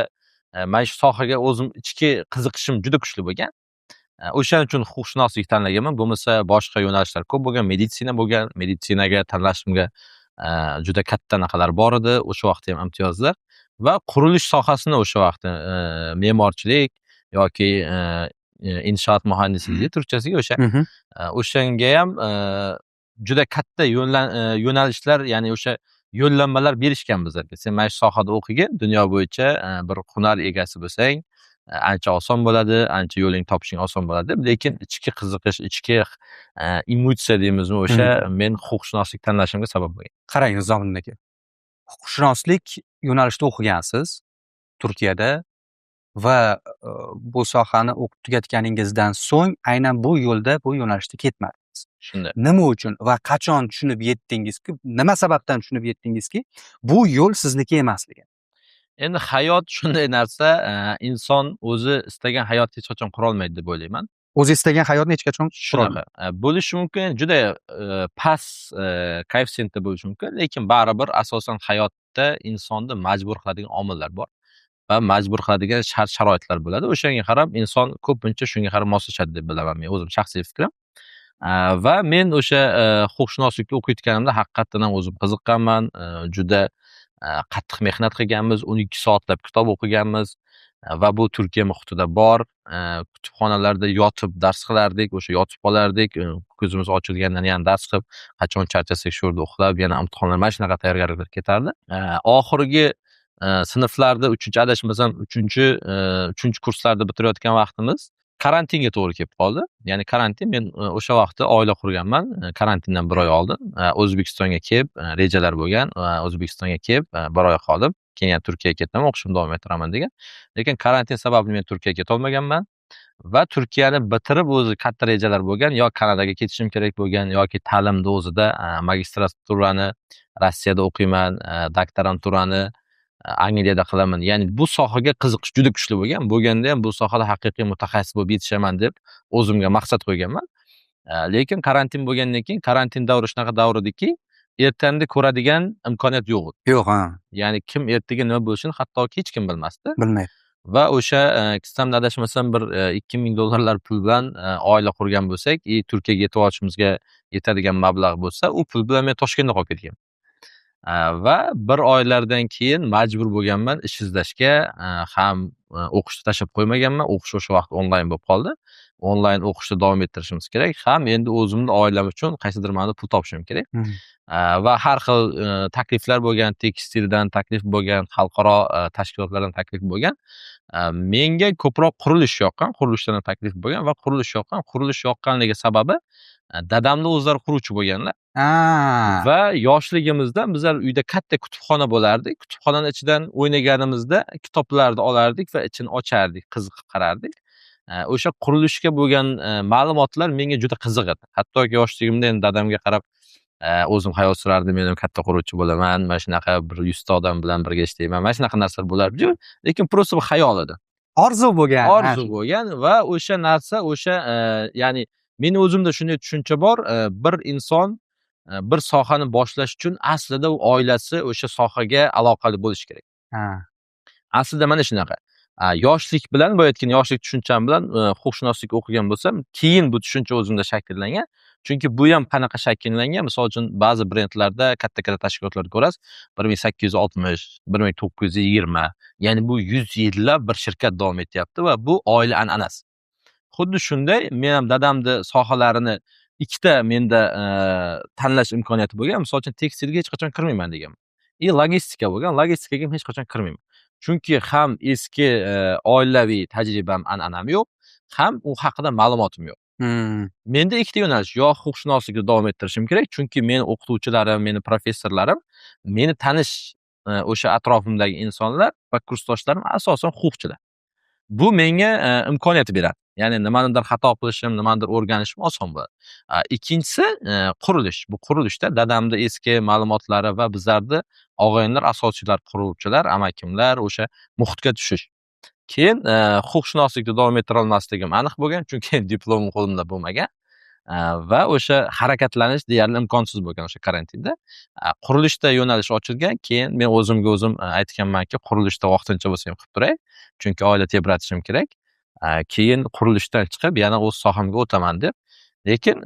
mana shu sohaga o'zim ichki qiziqishim juda kuchli bo'lgan. O'shaning uchun huquqshunoslik tanlaganman. Bo'lmasa boshqa yo'nalishlar ko'p bo'lgan, meditsina bo'lgan. Meditsinaga tanlashimga juda katta naqalar bor edi. O'sha vaqtda ham imtiyozlar va qurilish sohasini o'sha vaqtda me'morchilik yoki inshoot muhandisligi turkchasiga o'shanga ham juda katta yo'nalishlar, ya'ni o'sha yo'llanmalar berishgan bizlarga. Sen mana shu sohada o'qigin, dunyo bo'yicha bir hunar egasi bo'lsang, ancha oson bo'ladi, ancha yo'ling topishing oson bo'ladi. Lekin ichki qiziqish, ichki emotsiya deymizmi, o'sha men huquqshunoslik tanlashimga sabab bo'lgan. Qarang, Nizomiddin aka. Huquqshunoslik yo'nalishida o'qigansiz Turkiyada va bu sohani o'qib tugatganingizdan so'ng aynan bu yo'lda, bu yo'nalishda ketmadingiz. Shunday. Nima uchun va qachon tushunib yetdingizki, nima sababdan tushunib yetdingizki, bu yo'l sizniki emasligi? Endi hayot shunday narsa, inson o'zi istagan hayotni hech qachon qura olmaydi deb o'ylayman. O'zi istagan hayotni hech qachon Shunaqa. Bo'lishi mumkin, juda past koeffitsiyentda bo'lishi mumkin, lekin baribir asosan hayotda insonni majbur qiladigan omillar bor va majbur qiladigan shart-sharoitlar bo'ladi. O'shanga qarab inson ko'pincha shunga qarab moslashadi deb bilaman men, o'zim shaxsiy fikrim. Va men o'sha huquqshunoslikka o'qiyotganimda haqiqatan ham o'zim qiziqqanman, juda qattiq mehnat qilganmiz, 12 soatlab kitob o'qiganmiz va bu Turkiya muhitida bor. Kutubxonalarda yotib dars qilardik, o'sha yotib qolardik, ko'zimiz ochilgandan yana dars qilib, qachon charchasak shu yerda uxlab, yana imtihonlar mana shunaqa tayyorgarliklar ketardi. Oxirgi sinflarda 3-adashmasam 3 kurslarda bitirayotgan vaqtimiz karantinga to'g'ri kelib qoldi. Ya'ni karantin, men o'sha vaqtda oila qurganman. Karantindan 1 oy oldin O'zbekistonga kelib, rejalar bo'lgan. O'zbekistonga kelib 1 oy qoldim. Keyin Turkiyaga ketdim, o'qishimni davom ettiraman degan. Lekin karantin sababli men Turkiyaga keta olmaganman va Turkiyani bitirib o'zi katta rejalar bo'lgan, yo Kanadaga ketishim kerak bo'lgan yoki ta'limni o'zida magistraturani Rossiyada o'qiyman, doktoranturani Angliyada qilaman. Ya'ni bu sohaga qiziqish juda kuchli bo'lgan. Bo'lganda ham bu sohada haqiqiy mutaxassis bo'lib yetishaman deb o'zimga maqsad qo'yganman. Lekin karantin bo'lgandan keyin karantin davri shunaqa davr ediki, ertanni ko'radigan imkoniyat yo'q edi. Yo'q, Ya'ni kim ertaga nima bo'lishini hattoki hech kim bilmasdi. Bilmaydi. Va o'sha kistamda adashmasam bir $2000 pul bilan oila qurgan bo'lsak, Turkiyaga yetib olishimizga yetadigan mablag' bo'lsa, u pul bilan men Toshkentda qolib ketganman. Va 1 oylardan keyin majbur bo'lganman ish izlashga, ham o'qishni tashlab qo'ymaganman, o'qish o'sha vaqt onlayn bo'lib qoldi. Onlayn o'qishni davom ettirishimiz kerak, ham endi o'zimni oilam uchun qaysidir ma'noda pul topishim kerak. Va har xil takliflar bo'lgan, tekstildan taklif bo'lgan, xalqaro tashkilotlardan taklif bo'lgan. Menga ko'proq qurilish yoqqan, qurilishdan taklif bo'lgan va qurilish yoqqanligi sababi dadamni o'zlari quruvchi bo'lganlar. Va yoshligimizda bizlar uyda katta kutubxona bo'lardik. Kutubxonaning ichidan o'ynaganimizda kitoblarni olardik va ichini ochardik, qiziqib qarardik. O'sha qurilishga bo'lgan ma'lumotlar menga juda qiziq edi. Hattoki yoshligimda endi dadamga qarab o'zim hayot surardim, men ham katta quruvchi bo'laman, mana shunaqa bir 100 ta odam bilan birga ishlayman, mana shunaqa narsalar bo'lardi. Lekin просто bir xayol edi. Orzu bo'lgan. Orzu bo'lgan va o'sha narsa ya'ni meni o'zimda shunday tushuncha bor, bir inson bir sohani boshlash uchun aslida u oilasi o'sha sohaga aloqali bo'lishi kerak. Ha. Aslida mana shunaqa. Yoshlik bilan, bo'layotgan yoshlik tushuncham bilan huquqshunoslik o'qigan bo'lsam, keyin bu tushuncha o'zimda shakllangan. Chunki bu ham qanaqa shakllangan? Misol uchun ba'zi brendlarda, katta tashkilotlarda ko'rasiz, 1860, 1920, ya'ni bu 100 yillab bir shirkat davom etyapti va bu oila an'anasi. Xuddi shunday men ham dadamni sohalarini ikkita menda tanlash imkoniyati bo'lgan. Misol uchun tekstilga hech qachon kirmayman deganman. Logistika bo'lgan, logistikaga ham hech qachon kirmayman. Chunki ham eski oilaviy tajribam, an'anam yo'q, ham u haqida ma'lumotim yo'q. Menda ikkita yo'nalish, yo huquqshunoslikda davom ettirishim kerak, chunki meni o'qituvchilarim, meni professorlarim, meni tanish o'sha atrofimdagi insonlar va kursdoshlarim asosan huquqchilar. Bu menga imkoniyat beradi. Ya'ni nimanidir xato qilishim, nimanidir o'rganishim oson bo'ladi. Ikkinchisi qurilish. Bu qurilishda dadamni eski ma'lumotlari va bizlarni og'ayinlar, asoschilar, quruvchilar, amakimlar o'sha muhitga tushish. Keyin huquqshunoslikda davom ettira olmasligim aniq bo'lgan, chunki diplomim qo'limda bo'lmagan va o'sha harakatlanish deyarli imkonsiz bo'lgan o'sha karantinda. Qurilishda yo'nalish ochilgan, keyin men o'zimga o'zim aytganmanki, qurilishda vaqtincha bo'lsa ham qilib turay, chunki oila tebratishim kerak. Keyin qurilishdan chiqib yana o'z sohamga o'taman deb. Lekin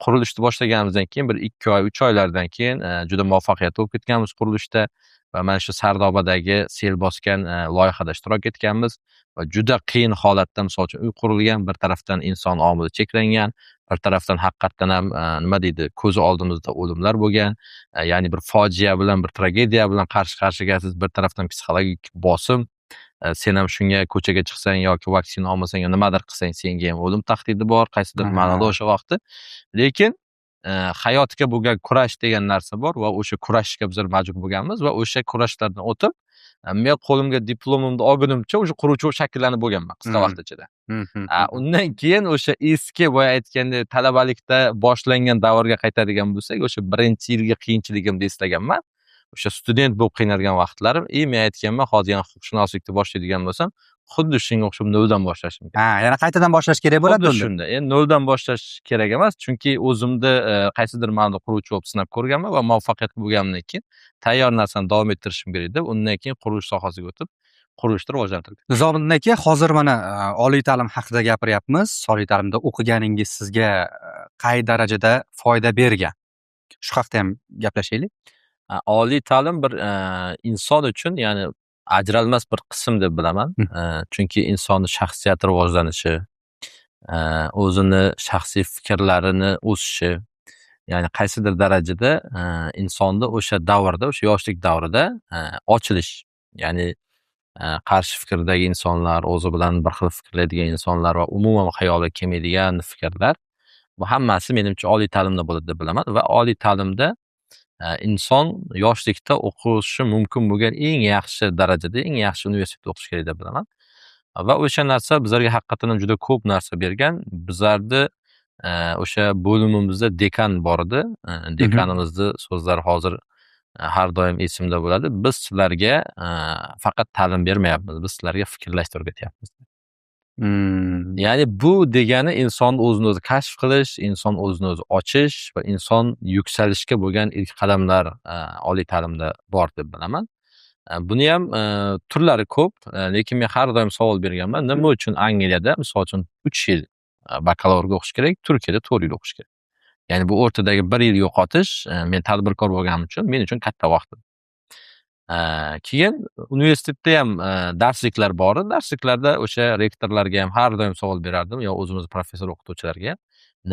qurilishni boshlaganimizdan keyin bir 2 oy, 3 oylardan keyin juda muvaffaqiyatli bo'lib ketganmiz qurilishda va mana shu Sardobadagi sel bosgan loyihada ishtirok etganmiz va juda qiyin holatda, misol uchun uy qurilgan, bir tarafdan inson omili cheklangan, bir tarafdan haqiqatdan ham nima deydi, ko'zi oldimizda o'limlar bo'lgan, ya'ni bir fojia bilan, bir tragediya bilan qarshi-qarshigasiz, bir tarafdan psixologik bosim, sen ham shunga ko'chaga chiqsang yoki vaksina olmasang, nimadir qilsang, senga ham o'lim tahdidi bor, qaysidir ma'noda o'sha vaqtda. Lekin hayotga bo'lgan kurash degan narsa bor va o'sha kurashga bizlar majbur bo'lganmiz va o'sha kurashlardan o'tib, men qo'limga diplomimni olgunimcha o'sha quruvchi shakllanib bo'lganman qisqa vaqt ichida. Undan keyin o'sha eski boya aytgandek talabalikda boshlangan davrga qaytadigan bo'lsak, o'sha birinchi yilgi qiyinchiligimni eslaganman. O'sha student bo'lib qiynalgan vaqtlarim, men aytganman, hozir yana huquqshunoslikni boshlaydigan bo'lsam, xuddi shunga o'xshab noldan boshlashim kerak. Yana qaytadan boshlash kerak bo'ladi unda. Shunda. Endi noldan boshlash kerak emas, chunki o'zimni qaysidir ma'noda quruvchi bo'lib sinab ko'rganman va muvaffaqiyatli bo'lganimdan keyin tayyor narsani davom ettirishim kerak deb, undan keyin qurilish sohasiga o'tib, qurilishni rivojlantirdim. Nizomiddin aka, hozir mana oliy ta'lim haqida gapiryapmiz. Oliy ta'limda o'qiganingiz sizga qay darajada foyda bergan? Shu haqda ham gaplashaylik. Oliy ta'lim bir inson uchun, ya'ni ajralmas bir qism deb bilaman. Chunki insonning shaxsiyati rivojlanishi, o'zini shaxsiy fikrlarini o'sishi, ya'ni qaysidir darajada insonni o'sha davrda, o'sha yoshlik davrida ochilish, ya'ni qarshi fikrdagi insonlar, o'zi bilan bir xil fikrlaydigan insonlar va umuman xayolga kelmaydigan fikrlar, bu hammasi menimcha oliy ta'limda bo'ladi deb bilaman va oliy ta'limda inson yoshlikda o'qishi mumkin bo'lgan eng yaxshi darajada, eng yaxshi universitetda o'qish kerak deb bilaman. Va o'sha narsa bizlarga haqiqatan juda ko'p narsa bergan. Bizlarni o'sha bo'limimizda dekan bor edi. Dekanimizni so'zlari hozir har doim esimda bo'ladi. Biz sizlarga faqat ta'lim bermayapmiz, biz sizlarga fikrlashni o'rgatyapmiz. Ya'ni bu degani inson o'zini o'zi kashf qilish, inson o'zini o'zi ochish va inson yuksalishga bo'lgan ilk qadamlar oliy ta'limda bor deb bilaman. Buni ham turlari ko'p, lekin men har doim savol berganman, nima uchun Angliyada misol uchun 3 yil bakalavriga o'qish kerak, Turkiyada 4 yil o'qish kerak. Ya'ni bu o'rtadagi 1 yil yo'qotish men tadbirkor bo'lganim uchun men uchun katta vaqt. Keyin universitetda ham darsliklar bor. Darsliklarda o'sha rektorlarga ham har doim savol berardim, yo o'zimiz professor o'qituvchilarga.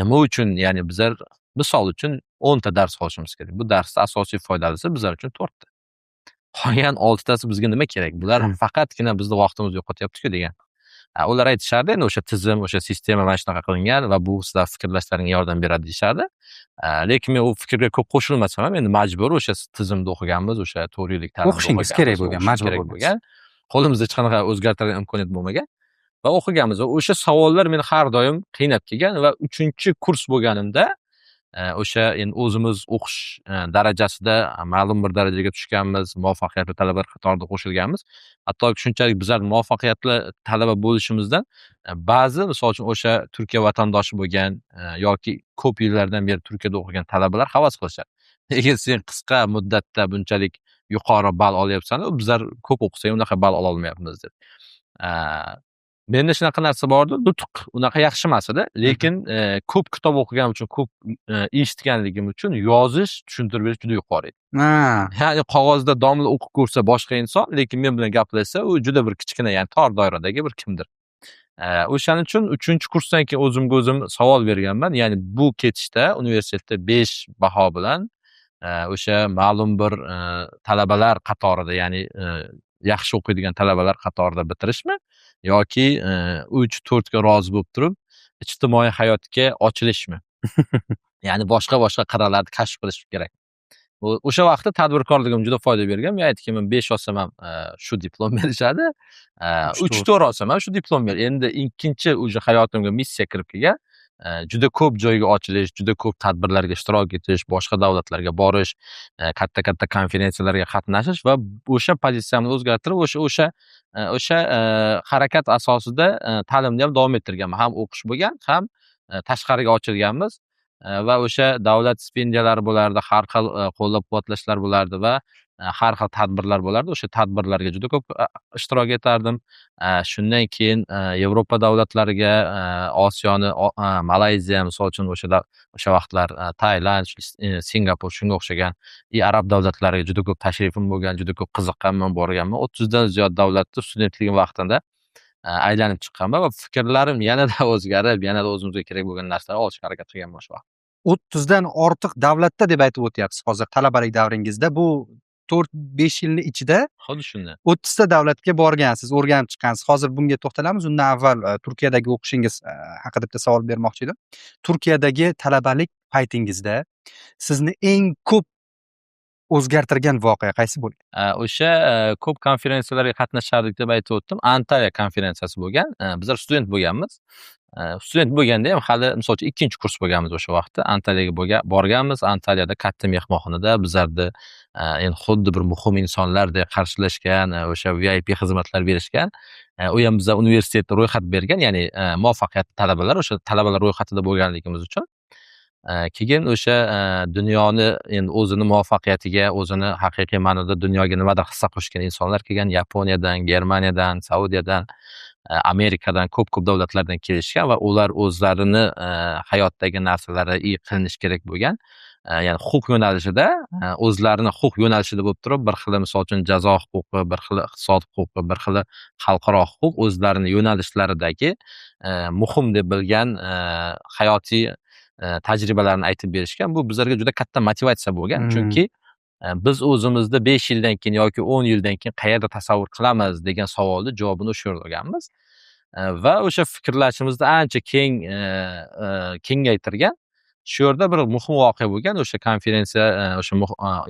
Nima uchun, ya'ni bizlar misol uchun 10 ta dars olishimiz kerak. Bu darsning asosiy foydalisi bizlar uchun 4 ta. Qolgan 6 tasi bizga nima kerak? Bular faqatgina bizni vaqtimizni yo'qotyapti-ku degan. Ular aytishardi, endi o'sha tizim, o'sha sistema mana shunaqa qilingan va bu sizlar fikrlashlaringga yordam beradi deyishardi. Lekin men u fikrga ko'p qo'shilmasam ham endi majbur o'sha tizimda o'qiganmiz, o'sha 4 yillik ta'lim o'qishingiz kerak bo'lgan, majbur bo'lgan. Qo'limizda hech qanaqa o'zgartiradigan imkoniyat bo'lmagan va o'qiganmiz va o'sha savollar meni har doim qiynab kelgan va 3-kurs bo'lganimda o'sha endi o'zimiz o'qish darajasida ma'lum bir darajaga tushganmiz, muvaffaqiyatli talabalar qatoriga qo'shilganmiz. Hattoki shunchalik bizlar muvaffaqiyatli talaba bo'lishimizdan ba'zi, misol uchun o'sha Turkiya vatandoshi bo'lgan yoki ko'p yillardan beri Turkiyada o'qigan talabalar havas qilishadi. Nega sen qisqa muddatda bunchalik yuqori ball olyapsan, bizlar ko'p o'qisak unaqa ball ololmayapmiz deb. Menda shunaqa narsa bordi, nutq unaqa yaxshi emas edi, lekin ko'p kitob o'qiganim uchun, ko'p eshitganligim uchun yozish, tushuntirib berish juda yuqori edi. Ya'ni qog'ozda domla o'qib ko'rsa boshqa inson, lekin men bilan gaplashsa, u juda bir kichkina, ya'ni tor doiradagi bir kimdir. O'shaning uchun 3-kursdan keyin o'zimga o'zim savol berganman. Ya'ni bu ketishda universitetda 5 baho bilan o'sha ma'lum bir talabalar qatorida, ya'ni yaxshi o'qiydigan talabalar qatorida bitirishmi yoki 3-4 ga rozi bo'lib turib ijtimoiy hayotga ochilishmi? Ya'ni boshqa qirralarni kashf qilish kerak. O'sha vaqtda tadbirkorligim juda foyda bergan. Men aytdimki, men 5 olsam ham shu diplom berishadi. 3-4 olsam ham shu diplom ber. Endi ikkinchi o'sha hayotimga missiya kirib kelgan. Juda ko'p joyga ochilish, juda ko'p tadbirlarga ishtirok etish, boshqa davlatlarga borish, katta konferensiyalarga qatnashish va o'sha pozitsiyamni o'zgartirib, o'sha harakat asosida ta'limni ham davom ettirganman. Ham o'qish bo'lgan, ham tashqariga ochilganmiz. Va o'sha davlat stipendiyalari bo'lardi, har xil qo'llab-quvvatlashlar bo'lardi va har xil tadbirlar bo'lardi. O'sha tadbirlarga juda ko'p ishtirok etardim. Shundan keyin Yevropa davlatlariga, Osiyoni, Malayziya, misol uchun o'sha vaqtlar Tailand, Singapur, shunga o'xshagan arab davlatlariga juda ko'p tashrifim bo'lgan, juda ko'p qiziqqanman, borganman. 30 dan ziyod davlatda studentligim vaqtida aylanib chiqqanman va fikrlarim yanada o'zgarib, yanada o'zimizga kerak bo'lgan narsalarni olishga harakat qilganman shu vaqt. 30 dan ortiq davlatda deb aytib o'tyapsiz hozir talabalik davringizda. Bu 4-5 yilning ichida xuddi shunday 30 ta davlatga borgansiz, o'rganib chiqqansiz. Hozir bunga to'xtalamiz. Undan avval Turkiyadagi o'qishingiz haqida bitta savol bermoqchi edim. Turkiyadagi talabalik paytingizda sizni eng ko'p o'zgartirgan voqea qaysi bo'lgan? O'sha ko'p konferensiyalarga qatnashardik deb aytib o'tdim. Antaliya konferensiyasi bo'lgan. Bizlar student bo'lganmiz. Student bo'lganda ham hali misol uchun 2-kurs bo'lganmiz o'sha vaqtda. Antaliyaga borganmiz. Antaliyada katta mehmonxonada bizlarni endi xuddi bir muhim insonlardek qarshilashgan, o'sha VIP xizmatlar berishgan. U ham bizga universitetda ro'yxat bergan, ya'ni muvaffaqiyatli talabalar, o'sha talabalar ro'yxatida bo'lganligimiz uchun. Keyin o'sha dunyoni endi o'zini muvaffaqiyatiga, o'zini haqiqiy ma'noda dunyoga nimadir hissa qo'shgan insonlar kelgan. Yaponiyadan, Germaniyadan, Saudiyadan, Amerikadan, ko'p davlatlardan kelishgan va ular o'zlarini hayotdagi narsalari qilinish kerak bo'lgan, ya'ni huquq yo'nalishida, o'zlarini huquq yo'nalishida bo'lib turib, bir xil misol uchun jazo huquqi, bir xil iqtisod huquqi, bir xil xalqaro huquq o'zlarini yo'nalishlaridagi muhim deb bilgan hayotiy tajribalarni aytib berishgan. Bu bizlarga juda katta motivatsiya bo'lgan. Chunki biz o'zimizda 5 yildan keyin yoki 10 yildan keyin qayerda tasavvur qilamiz degan savolni javobini o'sha yerda olganmiz. Va o'sha fikrlashimizni ancha kengaytirgan. Shu yerda bir muhim voqea bo'lgan. O'sha konferensiya, o'sha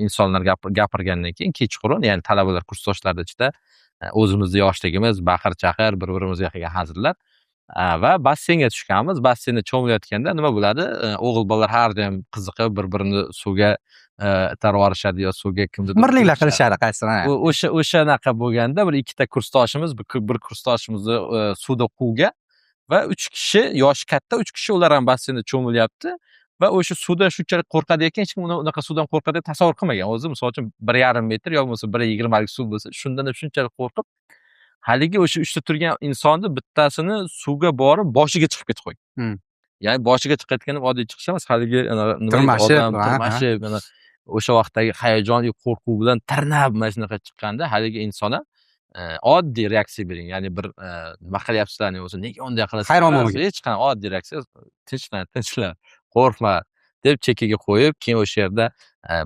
insonlar gapirgandan keyin kechqurun, ya'ni talabalar, kursdoshlarning ichida o'zimizni yoshligimiz, baqir-chaqir, bir-birimizga qilgan hazillar va basseynga tushganmiz. Basseynda cho'milayotganda nima bo'ladi? O'g'il bolalar har doim qiziqib bir-birini suvga itarib yuborishadi yo suvga kimdir mirliklar qilishadi qaysidir. O'shanaqa bo'lganda bir ikkita kursdoshimiz, bir kursdoshimizni suvda quvgan va 3 kishi, yoshi katta 3 kishi, ular ham basseynda cho'milyapti va o'sha suvdan shunchalik qo'rqadi ekan, hech kim unaqa suvdan qo'rqadi deb tasavvur qilmagan. O'zi misol uchun 1,5 metr yoki bo'lmasa 1,20 lik suv bo'lsa, shundan ham shunchalik qo'rqib, haligi o'sha 3 ta turgan insonni bittasini suvga borib boshiga chiqib ketib qo'ygan. Ya'ni boshiga chiqayotganda oddiy chiqish emas, haligi tirmashib, o'sha vaqtdagi hayajon, qo'rquv bilan tirnab mana shunaqa chiqqanda, haligi inson oddiy reaksiya bering. Ya'ni bir nima qilyapsizlarni o'zi, nega unday qilasizlar? Hayron bo'lgan. Hech qanday oddiy reaksiya, tinchlan, qo'rqma deb chekkaga qo'yib, keyin o'sha yerda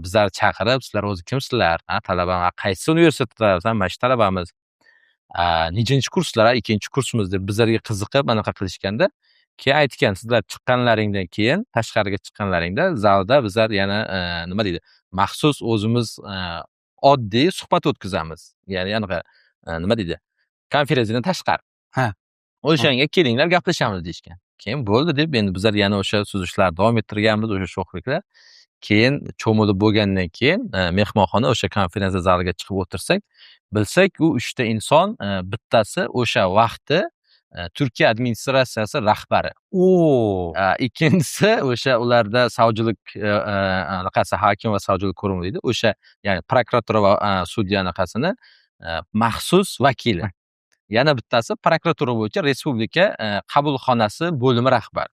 bizlarni chaqirib, sizlar o'zi kimsizlar? Talaba, qaysi universitetdasan? Mana shu talabamiz. Nechinchi kurslar? 2-kursimiz deb bizlarga qiziqib anaqa qilishganda, keyin aytgan, sizlar chiqqanlaringdan keyin, tashqariga chiqqanlaringda zalda bizlar yana nima deydi, maxsus o'zimiz oddiy suhbat o'tkazamiz. Ya'ni anaqa nima deydi, konferensiyadan tashqari. O'shanga kelinglar, gaplashamiz deyishgan. Keyin bo'ldi deb endi bizlar yana o'sha suzishlarni davom ettirganmiz, o'sha sho'xliklar. Keyin cho'milib bo'lgandan keyin mehmonxona o'sha konferensiya zaliga chiqib o'tirsak, bilsak u 3 ta inson, bittasi o'sha vaqtda Turkiya administratsiyasi rahbari. O! Ikkinchisi o'sha ularda savjilik anaqasi hokim va savjilik kurumi deydi. O'sha ya'ni prokuratura va sudya anaqasini maxsus vakili. Yana bittasi prokuratura bo'yicha respublika qabulxonasi bo'limi rahbari.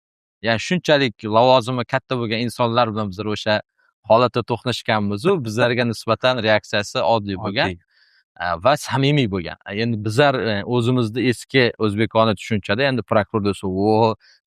Ya'ni shunchalik lavozimi katta bo'lgan insonlar bilan bizlar o'sha holatda to'qnashganmiz-u, bizlarga nisbatan reaksiyasi oddiy bo'lgan va samimiy bo'lgan. Endi bizlar o'zimizda eski o'zbekona tushunchada endi prokuror desa,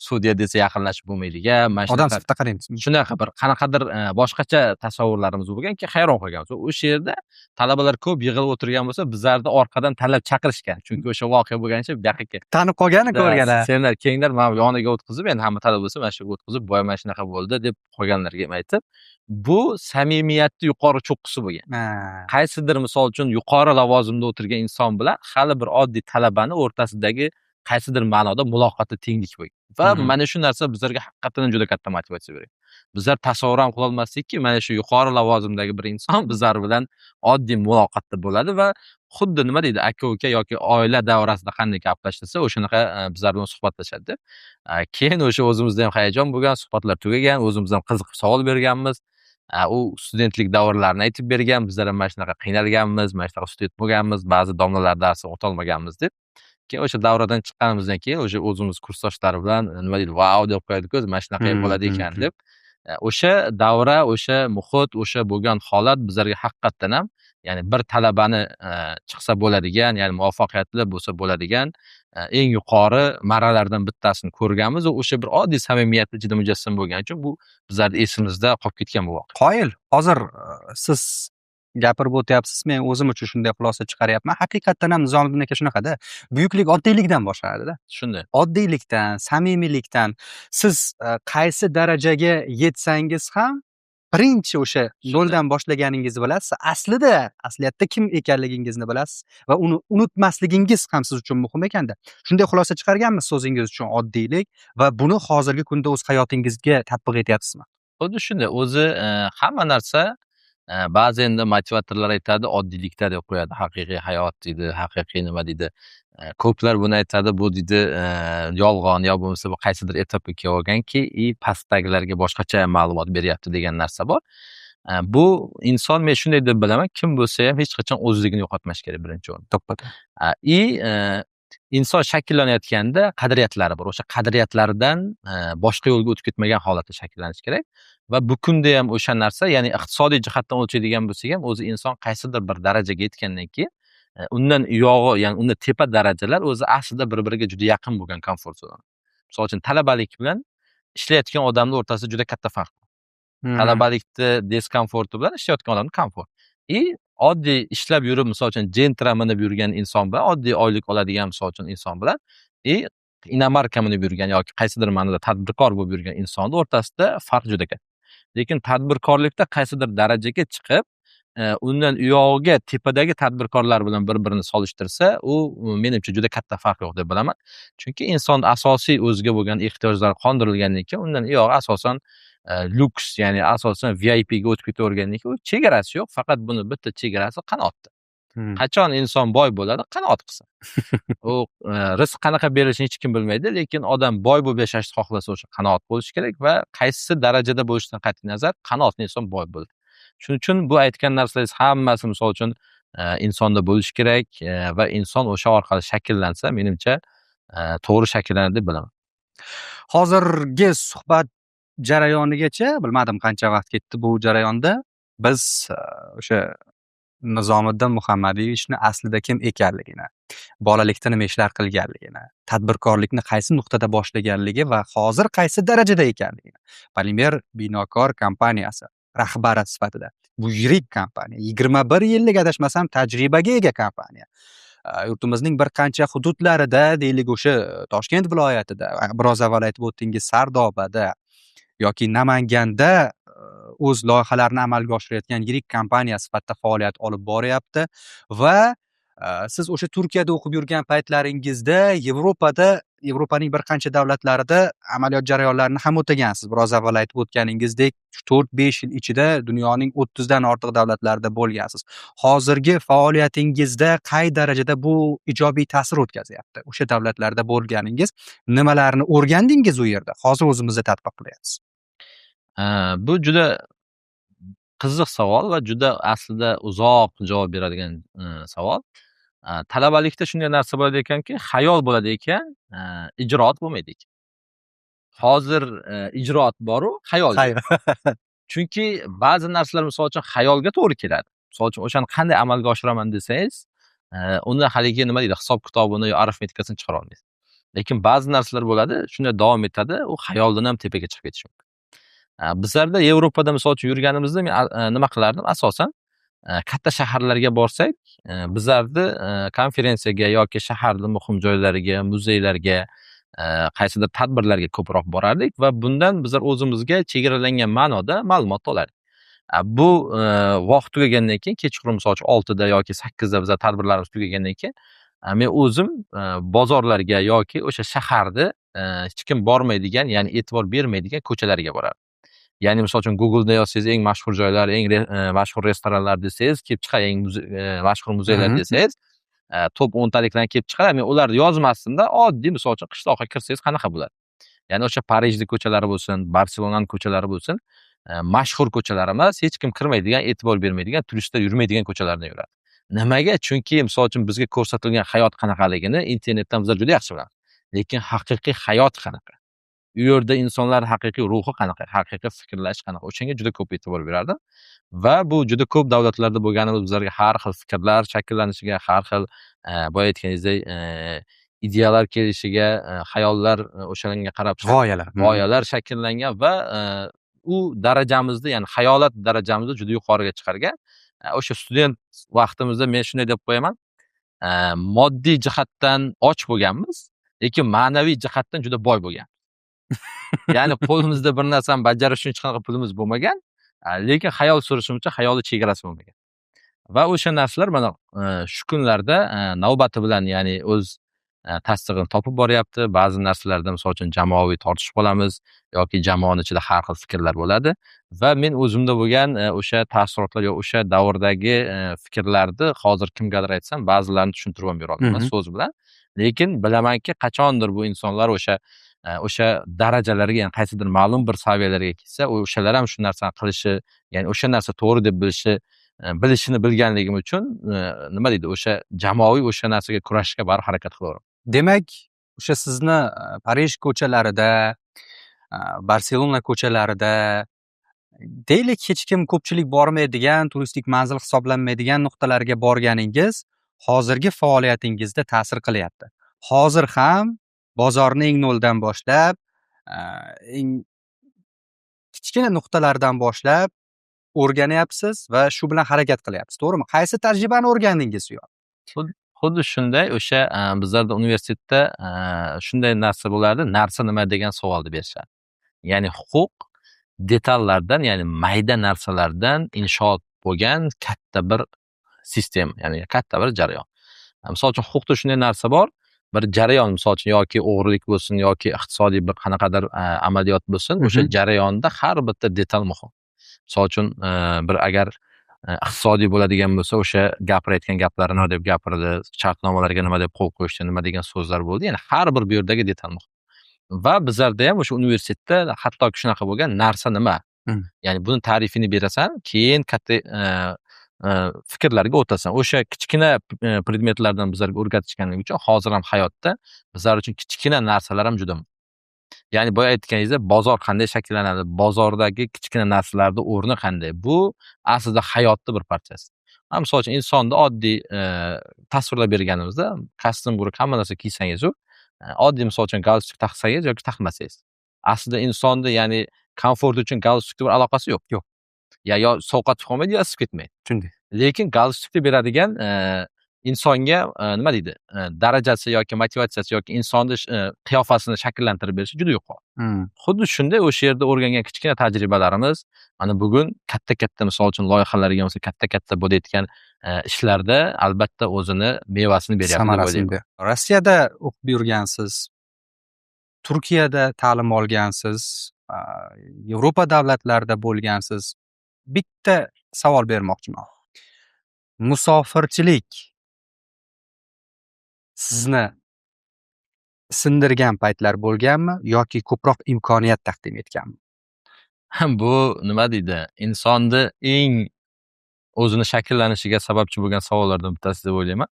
sudya desa yaqinlashib bo'lmaydi-ga, mana Odam shunaqa sifatida qaraymiz. shunaqa bir qanaqadir boshqacha tasavvurlarimiz bo'lganki, hayron qolganmiz. O'sha yerda talabalar ko'p yig'ilib o'tirgan bo'lsa, bizlarni orqadan tanlab chaqirishgan. Chunki o'sha voqea bo'lganicha bu yoqqa Tanib qolgani ko'rganlar. senlar kelinglar, mana bu yoniga o'tkazib, endi hamma talaba bo'lsa mana shu yerga o'tkazib, boya mana shunaqa bo'ldi deb qolganlarga ham aytib, bu samimiyatni yuqori cho'qqisi bo'lgan. Qaysidir misol uchun yuqori lavozimda o'tirgan inson bilan hali bir oddiy talabani o'rtasidagi qaysidir ma'noda muloqotda tenglik bo'lgan. Va mana shu narsa bizlarga haqiqatan juda katta motivatsiya bergan. Bizlar tasavvur ham qila olmasdikki, mana shu yuqori lavozimdagi bir inson bizlar bilan oddiy muloqotda bo'ladi va xuddi nima deydi, aka-uka yoki oila davrasida qanday gaplashsa, o'shanaqa bizlar bilan suhbatlashadi. Keyin o'sha o'zimizda ham hayajon bo'lgan, suhbatlar tugagan, o'zimiz ham qiziqib savol berganmiz. U studentlik davrlarini aytib bergan, bizlar ham mana shunaqa qiynalganmiz, mana shunaqa student bo'lganmiz, ba'zi domlalar darsini o'tolmaganmiz deb. Keyin o'sha davradan chiqqanimizdan keyin o'sha o'zimiz kursdoshlari bilan nima deydi, "Vau!" deb qo'yadiku, mana shunaqa ham bo'ladi ekan deb. O'sha davra, o'sha muhit, o'sha bo'lgan holat bizlarga haqiqatan ham, ya'ni bir talabani chiqsa bo'ladigan, ya'ni muvaffaqiyatli bo'lsa bo'ladigan eng yuqori marralardan bittasini ko'rganmiz va o'sha bir oddiy samimiyatni juda mujassam bo'lgani uchun bu bizlarning esimizda qolib ketgan bu voqea. Qoyil, hozir siz gapirib o'tyapsiz, men o'zim uchun shunday xulosa chiqaryapman. Haqiqatdan ham Nizomiddin aka shunaqada. Buyuklik oddiylikdan boshlanadi-da. Shunday. Oddiylikdan, samimiylikdan. Siz qaysi darajaga yetsangiz ham birinchi o'sha noldan boshlaganingizni bilasiz. Asliyatda kim ekanligingizni bilasiz va uni unutmasligingiz ham siz uchun muhim ekanda. Shunday xulosa chiqarganmisiz o'zingiz uchun oddiylik va buni hozirgi kunda o'z hayotingizga tatbiq etyapsizmi? Xuddi shunday. O'zi hamma narsa ba'zi endi motivatorlar aytadi, oddiylikda deb qo'yadi. Haqiqiy hayot deydi, haqiqiy nima deydi. Ko'plar buni aytadi, bu deydi yolg'on yo bo'lmasa bu qaysidir etapga kelib olganki, pastdagilarga boshqacha ma'lumot beryapti degan narsa bor. Bu inson, men shunday deb bilaman, kim bo'lsa ham hech qachon o'zligini yo'qotmash kerak birinchi o'rinda. To'ppa-to'g'ri. Inson shakllanayotganda qadriyatlari bor. O'sha qadriyatlardan boshqa yo'lga o'tib ketmagan holatda shakllanish kerak va bu kunda ham o'sha narsa, ya'ni iqtisodiy jihatdan o'lchaydigan bo'lsak ham, o'zi inson qaysidir bir darajaga yetgandan keyin undan uyog'i, ya'ni undan tepa darajalar o'zi aslida bir-biriga juda yaqin bo'lgan komfort zona. Misol uchun talabalik bilan ishlayotgan odamning o'rtasida juda katta farq bor. Talabalikni diskomforti bilan ishlayotgan odamning komfort. Oddiy ishlab yurib, misol uchun Gentra minib yurgan inson bilan, oddiy oylik oladigan misol uchun inson bilan, inomarka minib yurgan yoki qaysidir ma'noda tadbirkor bo'lib yurgan insonning o'rtasida farq juda katta. Lekin tadbirkorlikda qaysidir darajaga chiqib, undan uyog'iga tepadagi tadbirkorlar bilan bir-birini solishtirsa, u menimcha juda katta farq yo'q deb bilaman. Chunki inson asosiy o'ziga bo'lgan ehtiyojlari qondirilgandan keyin undan uyog'i asosan luks, ya'ni asosan VIP ga o'tib ketavergandan keyin chegarasi yo'q, faqat buni bitta chegarasi qanoatda. Qachon inson boy bo'ladi? Qanoat qilsa. U rizq qanaqa berilishini hech kim bilmaydi, lekin odam boy bo'lib yashashni xohlasa o'sha qanoat bo'lishi kerak va qaysi darajada bo'lishidan qat'iy nazar qanoatli inson boy bo'ladi. Shuning uchun bu aytgan narsalaringiz hammasi misol uchun insonda bo'lishi kerak va inson o'sha orqali shakllansa, menimcha to'g'ri shakllanadi deb bilaman. Hozirgi suhbat jarayonigacha bilmadim qancha vaqt ketdi bu jarayonda biz o'sha Nizomiddin Muhammadiyevichni aslida kim ekanligini, bolalikda nima ishlar qilganligini, tadbirkorlikni qaysi nuqtada boshlaganligi va hozir qaysi darajada ekanligini, Polimer Binokor kompaniyasi rahbari sifatida, bu yirik kompaniya, 21 yillik adashmasam tajribaga ega kompaniya. Yurtimizning bir qancha hududlarida, deylik o'sha Toshkent viloyatida, biroz avval aytib o'tdingiz, Sardobada yoki Namanganda o'z loyihalarini amalga oshirayotgan yirik kompaniya sifatida faoliyat olib boryapti va Siz o'sha Turkiyada o'qib yurgan paytlaringizda Yevropaning bir qancha davlatlarida amaliyot jarayonlarini ham o'tagansiz. Biroz avval aytib o'tganingizdek, 4-5 yil ichida dunyoning 30 dan ortiq davlatlarida bo'lgansiz. Hozirgi faoliyatingizda qay darajada bu ijobiy ta'sir o'tkazyapti? O'sha davlatlarda bo'lganingiz, nimalarni o'rgandingiz u yerda? Hozir o'zimizda tatbiq qilyapsiz. Bu juda qiziq savol va juda aslida uzoq javob beradigan savol. Talabalikda shunday narsa bo'ladi ekanki, xayol bo'ladi ekan, ijroat bo'lmaydi ekan. Hozir ijroat boru, xayol yo'q. Chunki ba'zi narsalar misol uchun xayolga to'g'ri keladi. Misol uchun o'shani qanday amalga oshiraman desangiz, unda haligi nima deydi, hisob-kitobini yo arifmetikasini chiqara olmaysiz. Lekin ba'zi narsalar bo'ladi, shunday davom etadi, u xayoldan ham tepaga chiqib ketishi mumkin. Bizlarda Yevropada misol uchun yurganimizda men nima qilardim? Asosan katta shaharlarga borsak, bizlarda konferensiyaga yoki shaharning muhim joylariga, muzeylarga, qaysidir tadbirlarga ko'proq borardik va bundan bizlar o'zimizga chegaralangan ma'noda ma'lumot olardik. Bu vaqt tugagandan keyin kechqurun misol uchun 6 da yoki 8 da bizlar tadbirlarimiz tugagandan keyin men o'zim bozorlarga yoki o'sha shaharda hech kim bormaydigan, ya'ni e'tibor bermaydigan ko'chalarga borardim. Ya'ni misol uchun Google'da yozsangiz eng mashhur joylar, eng mashhur restoranlar desangiz, kelib chiqadi, eng mashhur muzeylar desangiz, top 10 talikdan kelib chiqadi. Men ularni yozmasdimda, oddiy misol uchun qishloqqa kirsangiz qanaqa bo'ladi? Ya'ni o'sha Parijning ko'chalari bo'lsin, Barselonaning ko'chalari bo'lsin, mashhur ko'chalar emas, hech kim kirmaydigan, e'tibor bermaydigan, turistlar yurmaydigan ko'chalardan yuradi. Nimaga? Chunki misol uchun bizga ko'rsatilgan hayot qanaqaligini internetdan bizlar juda yaxshi bilamiz. Lekin haqiqiy hayot qanaqa? U yerda insonlar haqiqiy ruhi qanaqa, haqiqiy fikrlash qanaqa, o'shanga juda ko'p e'tibor berardim. Va bu juda ko'p davlatlarda bo'lganimiz bizlarga har xil fikrlar shakllanishiga, har xil boya aytganingizdek ideyalar kelishiga, xayollar o'shalarga qarab g'oyalar shakllangan va u darajamizni, ya'ni xayolat darajamizni juda yuqoriga chiqargan. O'sha student vaqtimizda men shunday deb qo'yaman, moddiy jihatdan och bo'lganmiz, lekin ma'naviy jihatdan juda boy bo'lgan. Ya'ni qo'limizda bir narsani bajarish uchun hech qanaqa pulimiz bo'lmagan, lekin xayol surishimcha xayolni chegarasi bo'lmagan. Va o'sha narsalar mana shu kunlarda navbati bilan, ya'ni o'z tasdig'ini topib boryapti. Ba'zi narsalarda misol uchun jamoaviy tortishib qolamiz yoki jamoaning ichida har xil fikrlar bo'ladi va men o'zimda bo'lgan o'sha taassurotlar yo o'sha davrdagi fikrlarni hozir kimgadir aytsam, ba'zilarini tushuntirib ham bera olmayman so'z bilan. Lekin bilamanki, qachondir bu insonlar o'sha darajalarga, ya'ni qaysidir ma'lum bir saviyalarga kelsa, o'shalar ham shu narsani qilishi, ya'ni o'sha narsa to'g'ri deb bilishini bilganligim uchun nima deydi, o'sha jamoaviy o'sha narsaga kurashishga baribir harakat qilaveraman. Demak, o'sha sizni Parij ko'chalarida, Barselona ko'chalarida, deylik hech kim ko'pchilik bormaydigan, turistik manzil hisoblanmaydigan nuqtalarga borganingiz hozirgi faoliyatingizda ta'sir qilyapti. Hozir ham bozorni eng noldan boshlab, eng kichkina nuqtalardan boshlab o'rganyapsiz va shu bilan harakat qilyapsiz, to'g'rimi? Qaysi tajribani o'rgandingiz yo? Xuddi shunday, o'sha bizlarda universitetda shunday narsa bo'lardi, narsa nima degan savolni berishadi. Ya'ni huquq detallardan, ya'ni mayda narsalardan inshoot bo'lgan katta bir sistema, ya'ni katta bir jarayon. Misol uchun huquqda shunday narsa bor, bir jarayon, misol uchun yoki o'g'rilik bo'lsin yoki iqtisodiy bir qanaqadir amaliyot bo'lsin, o'sha jarayonda har bitta detal muhim. Misol uchun bir agar iqtisodiy bo'ladigan bo'lsa, o'sha gapirayotgan gaplari nima deb gapirdi, shartnomalarga nima deb qo'l qo'yishdi, nima degan so'zlar bo'ldi. Ya'ni har bir bu yerdagi detal muhim. Va bizlarda ham o'sha universitetda hattoki shunaqa bo'lgan, narsa nima? Ya'ni buni ta'rifini berasan, keyin katta fikrlarga o'tasan. O'sha kichkina predmetlardan bizlarga o'rgatishganligi uchun hozir ham hayotda bizlar uchun kichkina narsalar ham juda muhim. Ya'ni boya aytganingizda bozor qanday shakllanadi, bozordagi kichkina narsalarda o'rni qanday? Bu aslida hayotning bir parchasi. Misol uchun insonni oddiy tasvirlab berganimizda, kostyum guruh hamma narsa kiysangiz, oddiy misol uchun galstuk taqsangiz yoki taqmasangiz, aslida insonni, ya'ni komfort uchun galstukning bir aloqasi yo'q. Yo sovqotib qolmaydi, yo isib ketmaydi. Shunday. Lekin galstukni beradigan insonga nima deydi, darajasi yoki motivatsiyasi yoki insonni qiyofasini shakllantirib berishi juda yuqori. Xuddi shunday o'sha yerda o'rgangan kichkina tajribalarimiz mana bugun katta misol uchun loyihalarga bo'lsa katta bo'layotgan ishlarda albatta o'zini mevasini beryapti deb Samarasini o'ylayman. Rossiyada o'qib yurgansiz, Turkiyada ta'lim olgansiz, Yevropa davlatlarida bo'lgansiz. Bitta savol bermoqchiman. Musofirchilik sizni sindirgan paytlar bo'lganmi yoki ko'proq imkoniyat taqdim etganmi? Bu nima deydi, insonni eng o'zini shakllanishiga sababchi bo'lgan savollardan bittasi deb o'ylayman.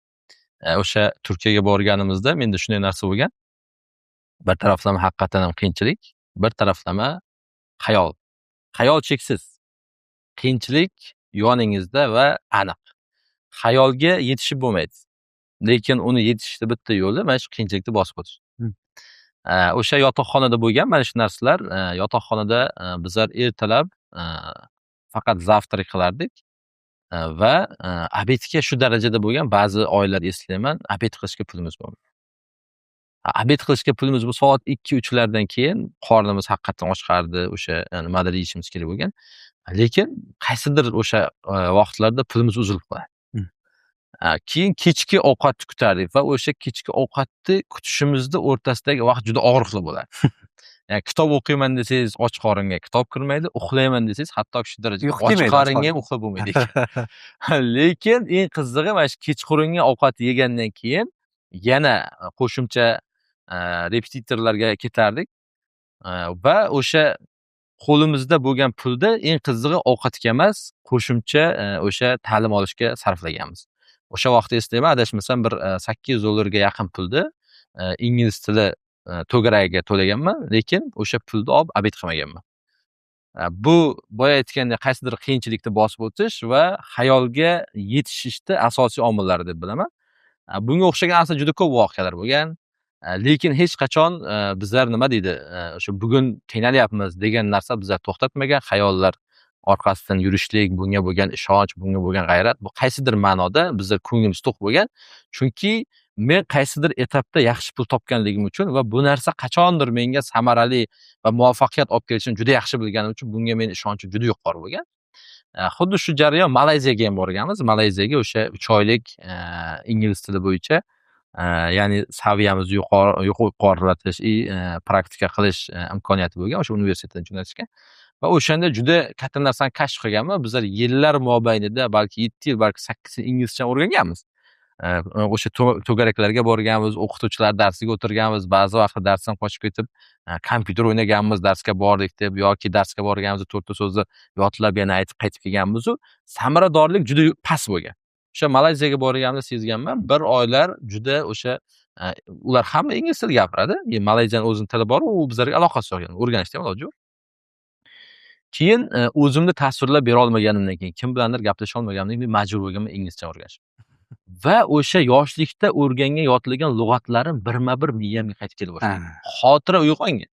O'sha Turkiyaga borganimizda menda shunday narsa bo'lgan. Bir taraflama haqiqatan ham qiyinchilik, bir taraflama xayol. Xayol cheksiz. Qiyinchilik yoningizda va aniq. Xayolga yetishib bo'lmaydi. Lekin uni yetishishni bitta yo'li mana shu qiyinchilikni bosib o'tish. O'sha yotoqxonada bo'lgan mana shu narsalar, yotoqxonada bizlar ertalab faqat zavtrak qilardik va obedga shu darajada bo'lgan, ba'zi oylar eslayman, obed qilishga pulimiz bo'lmadi. Obed qilishga pulimiz bu soat 2-3 lardan keyin qornimiz haqiqatan och chiqardi, o'sha nimadir yeyishimiz kerak bo'lgan. Lekin qaysidir o'sha vaqtlarda pulimiz uzilib qoladi. Keyin kechki ovqatni kutardik va o'sha kechki ovqatni kutishimizda o'rtasidagi vaqt juda og'riqli bo'ladi. Ya'ni kitob o'qiyman desangiz och qoringa kitob kirmaydi, uxlayman desangiz hatto shu darajaga och qoringa ham uxlab bo'lmaydi ekan. Lekin eng qizig'i mana shu kechqurungi ovqat yegandan keyin yana qo'shimcha repetitorlarga ketardik va o'sha qo'limizda bo'lgan pulda eng qizig'i ovqatga emas, qo'shimcha o'sha ta'lim olishga sarflaganmiz. O'sha vaqtda eslayman, adashmasam bir $8 yaqin pulni ingliz tili to'garagiga to'laganman, lekin o'sha pulni olib obed qilmaganman. Bu boya aytgandek qaysidir qiyinchilikni bosib o'tish va xayolga yetishishda asosiy omillar deb bilaman. Bunga o'xshagan aslida juda ko'p voqealar bo'lgan. Lekin hech qachon bizlar nima deydi, o'sha bugun qiynalyapmiz degan narsa bizlar to'xtatmagan, xayollar orqasidan yurishlik, bunga bo'lgan ishonch, bunga bo'lgan g'ayrat, bu qaysidir ma'noda bizlar ko'nglimiz to'q bo'lgan. Chunki men qaysidir etapda yaxshi pul topganligim uchun va bu narsa qachondir menga samarali va muvaffaqiyat olib kelishini juda yaxshi bilganim uchun bunga men ishonchim juda yuqori bo'lgan. Xuddi shu jarayon Malayziyaga ham borganmiz. Malayziyaga o'sha 3 oylik ingliz tili bo'yicha ya'ni saviyamizni yuqorilatish, praktika qilish imkoniyati bo'lgan o'sha universitetdan jo'natishgan. Va o'shanda juda katta narsani kashf qilganman. Bizlar yillar mobaynida balki 7 yil, balki 8 yil inglizcha o'rganganmiz. O'sha to'garaklarga borganmiz, o'qituvchilar darsiga o'tirganmiz, ba'zi vaqtda darsdan qochib ketib, kompyuter o'ynaganmiz, darsga bordik deb yoki darsga borganimizda to'rtta so'zni yodlab yana aytib qaytib kelganmiz. Samaradorlik juda past bo'lgan. O'sha Malayziyaga borganimda sezganman, bir oylar juda o'sha ular hamma ingliz tilida gapiradi. Malayziyaning o'zining tili bor, u bizlarga aloqasi yo'q, o'rganishda ham iloji yo'q. Keyin o'zimni tasvirlab bera olmaganimdan keyin, kim bilandir gaplasha olmaganimdan keyin majbur bo'lganman inglizcha o'rganishga. Va o'sha yoshlikda o'rgangan, yodlagan lug'atlarim birma-bir miyamga qaytib kela boshladi. Xotira uyg'ongan.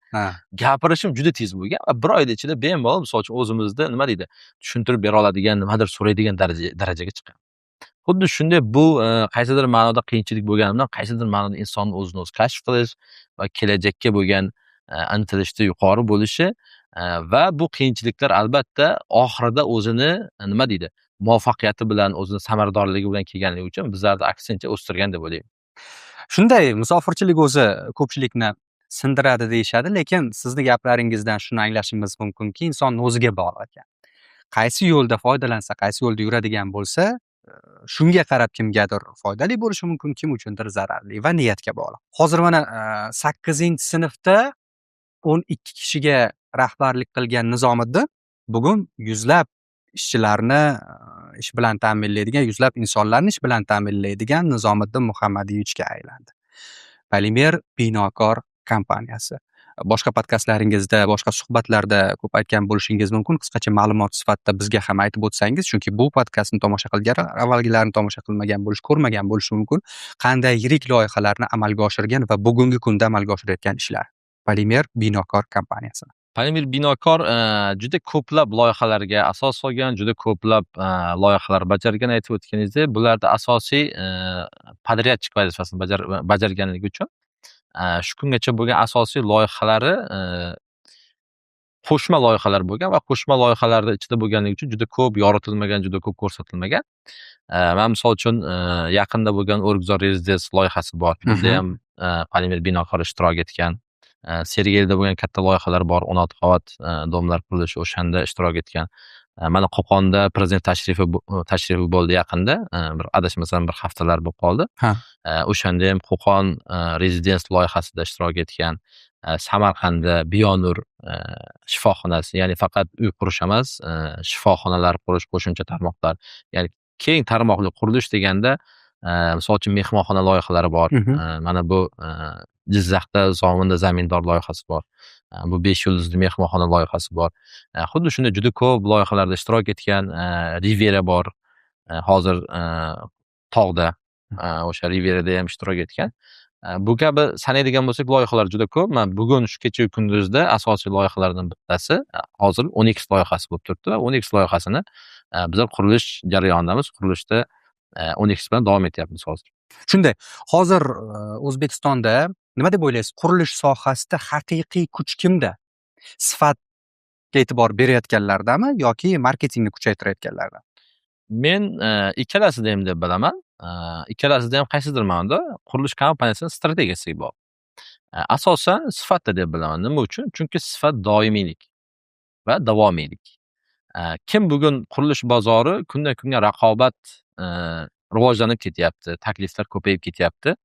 Gapirishim juda tez bo'lgan va bir oyda ichida bemalol misol uchun o'zimizda nima deydi, tushuntirib bera oladigan, nimadir so'raydigan darajaga chiqqan. Xuddi shunday bu qaysidir ma'noda qiyinchilik bo'lganimdan, qaysidir ma'noda insonni o'zini o'zi kashf qilish va kelajakka bo'lgan intilishda yuqori bo'lishi va bu qiyinchiliklar albatta oxirida o'zini nima deydi, muvaffaqiyati bilan, o'zini samaradorligi bilan kelganligi uchun bizlarni aksincha o'stirgan deb o'ylayman. Shunday, musofirchilik o'zi ko'pchilikni sindiradi deyishadi, lekin sizni gaplaringizdan shuni anglashimiz mumkinki, insonning o'ziga bog'liq ekan. Qaysi yo'lda foydalansa, qaysi yo'lda yuradigan bo'lsa, shunga qarab kimgadir foydali bo'lishi mumkin, kim uchundir zararli va niyatga bog'liq. Hozir mana 8-sinfda 12 kishiga rahbarlik qilgan Nizomiddin bugun yuzlab ishchilarni ish bilan ta'minlaydigan, yuzlab insonlarni ish bilan ta'minlaydigan Nizomiddin Muhammadiyevichga aylandi. Polimer Binokor kompaniyasi. Boshqa podkastlaringizda, boshqa suhbatlarda ko'p aytgan bo'lishingiz mumkin. Qisqacha ma'lumot sifatida bizga ham aytib o'tsangiz, chunki bu podkastni tomosha qilganlar avvalgilarini tomosha qilmagan bo'lish, ko'rmagan bo'lishi mumkin. Qanday yirik loyihalarni amalga oshirgan va bugungi kunda amalga oshirayotgan ishlar. Polimer Binokor kompaniyasi. Paymir Binokor juda ko'plab loyihalarga asos solgan, juda ko'plab loyihalar bajargan aytib o'tganingizdek, bularda asosiy podryadchik vazifasini bajarganligi uchun shu kungacha bo'lgan asosiy loyihalari qo'shma loyihalar bo'lgan va qo'shma loyihalarni ichida bo'lganligi uchun juda ko'p yoritilmagan, juda ko'p ko'rsatilmagan. Man misol uchun yaqinda bo'lgan O'rgzor Residence loyihasi bor. Bunda ham Paymir Binokor ishtirok etgan. Sergelida bo'lgan katta loyihalar bor. 16 qavat domlar qurilishi o'shanda ishtirok etgan. Mana Qo'qonda prezident tashrifi bo'ldi yaqinda. Bir adashmasam bir haftalar bo'lib qoldi. O'shanda ham Qo'qon Residence loyihasida ishtirok etgan. Samarqandda Bionur shifoxonasi, ya'ni faqat uy qurish emas, shifoxonalar qurish, qo'shimcha tarmoqlar, ya'ni keng tarmoqli qurilish deganda misol uchun mehmonxona loyihalari bor. Mana bu Jizzaxda Zominda zamindor loyihasi bor. Bu 5 yulduzli mehmonxona loyihasi bor. Xuddi shunday juda ko'p loyihalarda ishtirok etgan. Riviera bor. Hozir tog'da o'sha Rivierada ham ishtirok etgan. Bu kabi sanaydigan bo'lsak loyihalar juda ko'p. Men bugun shu kecha kunduzda asosiy loyihalardan bittasi hozir 10x loyihasi bo'lib turibdi va 10x loyihasini bizlar qurilish jarayonidamiz. Qurilishda 10x bilan davom etyapmiz hozir. Shunday. Hozir O'zbekistonda nima deb o'ylaysiz? Qurilish sohasida haqiqiy kuch kimda? Sifatga e'tibor berayotganlardami yoki marketingni kuchaytirayotganlarda? Men ikkalasida ham deb bilaman. Ikkalasida ham qaysidir ma'noda qurilish kompaniyasining strategiyasiga bog'liq. Asosan sifatda deb bilaman. Nima uchun? Chunki sifat doimiylik va davomiylik. Kim bugun qurilish bozori kundan kunga raqobat rivojlanib ketyapti, takliflar ko'payib ketyapti.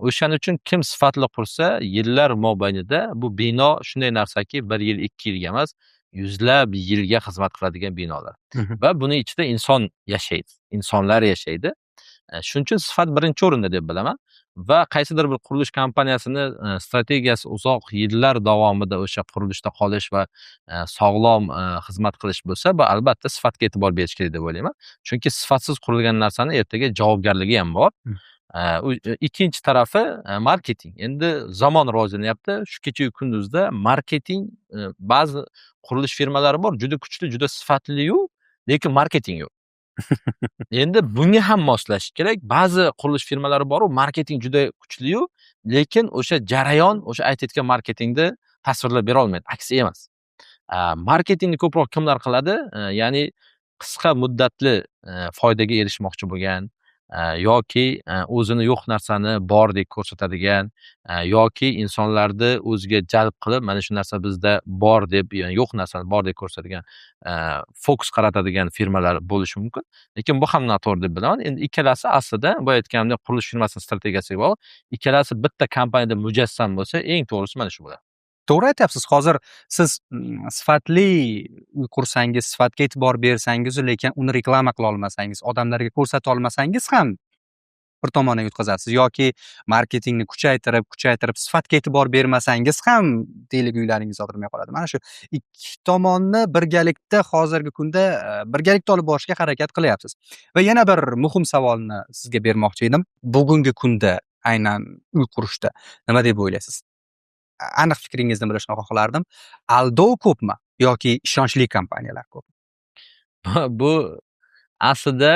O'shaning uchun kim sifatli qursa, yillar mobaynida bu bino shunday narsaki, 1 yil, 2 yilga emas, yuzlab yilga xizmat qiladigan binolar. Va buni ichida inson yashaydi, insonlar yashaydi. Shuning uchun sifat birinchi o'rinda deb bilaman. Va qaysidir bir qurilish kompaniyasini strategiyasi uzoq yillar davomida o'sha qurilishda qolish va sog'lom xizmat qilish bo'lsa, bu albatta sifatga e'tibor berish kerak deb o'ylayman. Chunki sifatsiz qurilgan narsani ertaga javobgarligi ham bor. Ikkinchi tarafi marketing. Endi zamon rivojlanyapti. Shu kecha kunduzda marketing ba'zi qurilish firmalari bor, juda kuchli, juda sifatli-yu, lekin marketing yo'q. Endi bunga ham moslashish kerak. Ba'zi qurilish firmalari bor, marketing juda kuchli-yu, lekin o'sha jarayon, o'sha aytayotgan marketingni tasvirlab bera olmaydi. Aksi emas. Marketingni ko'proq kimlar qiladi? Ya'ni qisqa muddatli foydaga erishmoqchi bo'lgan yoki o'zini yo'q narsani bordek ko'rsatadigan yoki insonlarni o'ziga jalb qilib, mana shu narsa bizda bor deb, ya'ni yo'q narsani bordek ko'rsatadigan fokus qaratadigan firmalar bo'lishi mumkin. Lekin bu ham noto'g'ri deb bilaman. Endi ikkalasi aslida bu aytganimdek qurilish firmasining strategiyasiga bog'liq. Ikkalasi bitta kompaniyada mujassam bo'lsa, eng to'g'risi mana shu bo'ladi. To'g'ri aytyapsiz. Hozir siz sifatli uy qursangiz, sifatga e'tibor bersangiz, lekin uni reklama qila olmasangiz, odamlarga ko'rsata olmasangiz ham bir tomondan yutqazasiz yoki marketingni kuchaytirib sifatga e'tibor bermasangiz ham deylik uylaringiz yodrilmay qoladi. Mana shu ikki tomonni birgalikda hozirgi kunda birgalikda olib borishga harakat qilyapsiz. Va yana bir muhim savolni sizga bermoqchi edim. Bugungi kunda aynan uy qurishda nima deb o'ylaysiz? Aniq fikringizni bilishni xohlardim. Aldov ko'pmi yoki ishonchli kompaniyalar ko'pmi? Bu aslida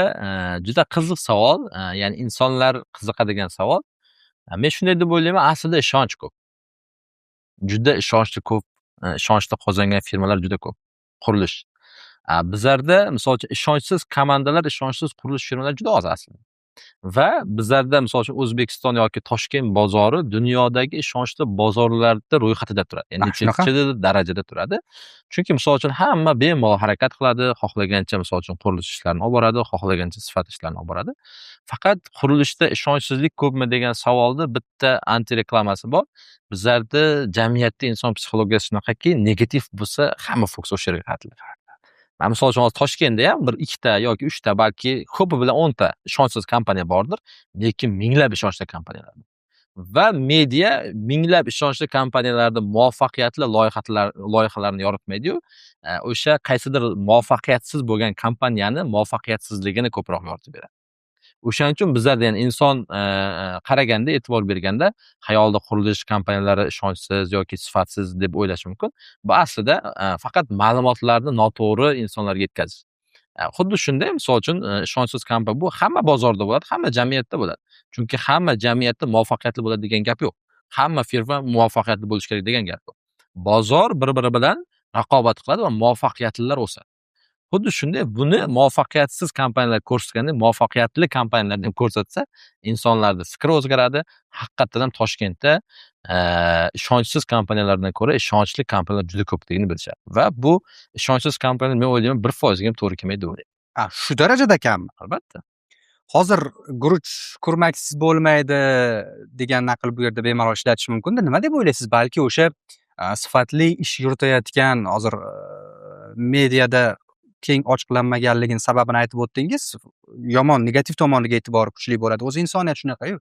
juda qiziq savol, ya'ni insonlar qiziqadigan savol. Men shunday deb o'ylayman, aslida ishonch ko'p. Juda ishonchli qozongan firmalar juda ko'p. Qurilish. Bizlarda misol uchun ishonchsiz komandalar, ishonchsiz qurilish firmalari juda oz aslida. Va bizlarda misol uchun O'zbekiston yoki Toshkent bozori dunyodagi ishonchli bozorlarda ro'yxatida turadi. Ya'ni nechinchi darajada turadi. Chunki misol uchun hamma bemalol harakat qiladi, xohlagancha misol uchun qurilish ishlarini olib boradi, xohlagancha sifat ishlarini olib boradi. Faqat qurilishda ishonchsizlik ko'pmi degan savolda bitta anti-reklamasi bor. Bizlarda jamiyatda inson psixologiyasi shunaqaki, negativ bo'lsa, hamma fokus o'sha yerga qaratiladi. Misol uchun Toshkentda ham bir 2 ta yoki 3 ta, balki ko'pi bilan 10 ta ishonchsiz kompaniya bordir, lekin minglab ishonchli kompaniyalar. Va media minglab ishonchli kompaniyalarning muvaffaqiyatli loyihalarni yoritmaydi-yu, o'sha qaysidir muvaffaqiyatsiz bo'lgan kompaniyani muvaffaqiyatsizligini ko'proq yoritib beradi. O'shaning uchun bizlarda yani inson qaraganda, e'tibor berganda xayolida qurilish kompaniyalari ishonchsiz yoki sifatsiz deb o'ylashi mumkin. Bu aslida faqat ma'lumotlarni noto'g'ri insonlarga yetkazish. Xuddi shunday misol uchun ishonchsiz kompaniya bu hamma bozorda bo'ladi, hamma jamiyatda bo'ladi. Chunki hamma jamiyatda muvaffaqiyatli bo'ladi degan gap yo'q. Hamma firma muvaffaqiyatli bo'lishi kerak degan gap yo'q. Bozor bir-biri bilan raqobat qiladi va muvaffaqiyatlilar o'sadi. Xuddi shunday buni muvaffaqiyatsiz kompaniyalar ko'rsatganda, muvaffaqiyatli kompaniyalar deb ko'rsatsa, insonlarda fikr o'zgaradi. Haqiqatan ham Toshkentda ishonchsiz kompaniyalardan ko'ra ishonchli kompaniyalar juda ko'pligini bilishadi. Va bu ishonchsiz kompaniyalar men o'ylayman 1% ga ham to'g'ri kelmaydi deb o'ylayman. Shu darajada kammi? Albatta. Hozir guruch kurmaksiz bo'lmaydi degan naql bu yerda bemalol ishlatish mumkin-da. Nima deb o'ylaysiz? Balki o'sha sifatli ish yuritayotgan hozir mediada keng ochiqlanmaganligini sababini aytib o'tdingiz. Yomon, negativ tomoniga e'tibori kuchli bo'ladi. O'zi insoniyat shunaqa-yu.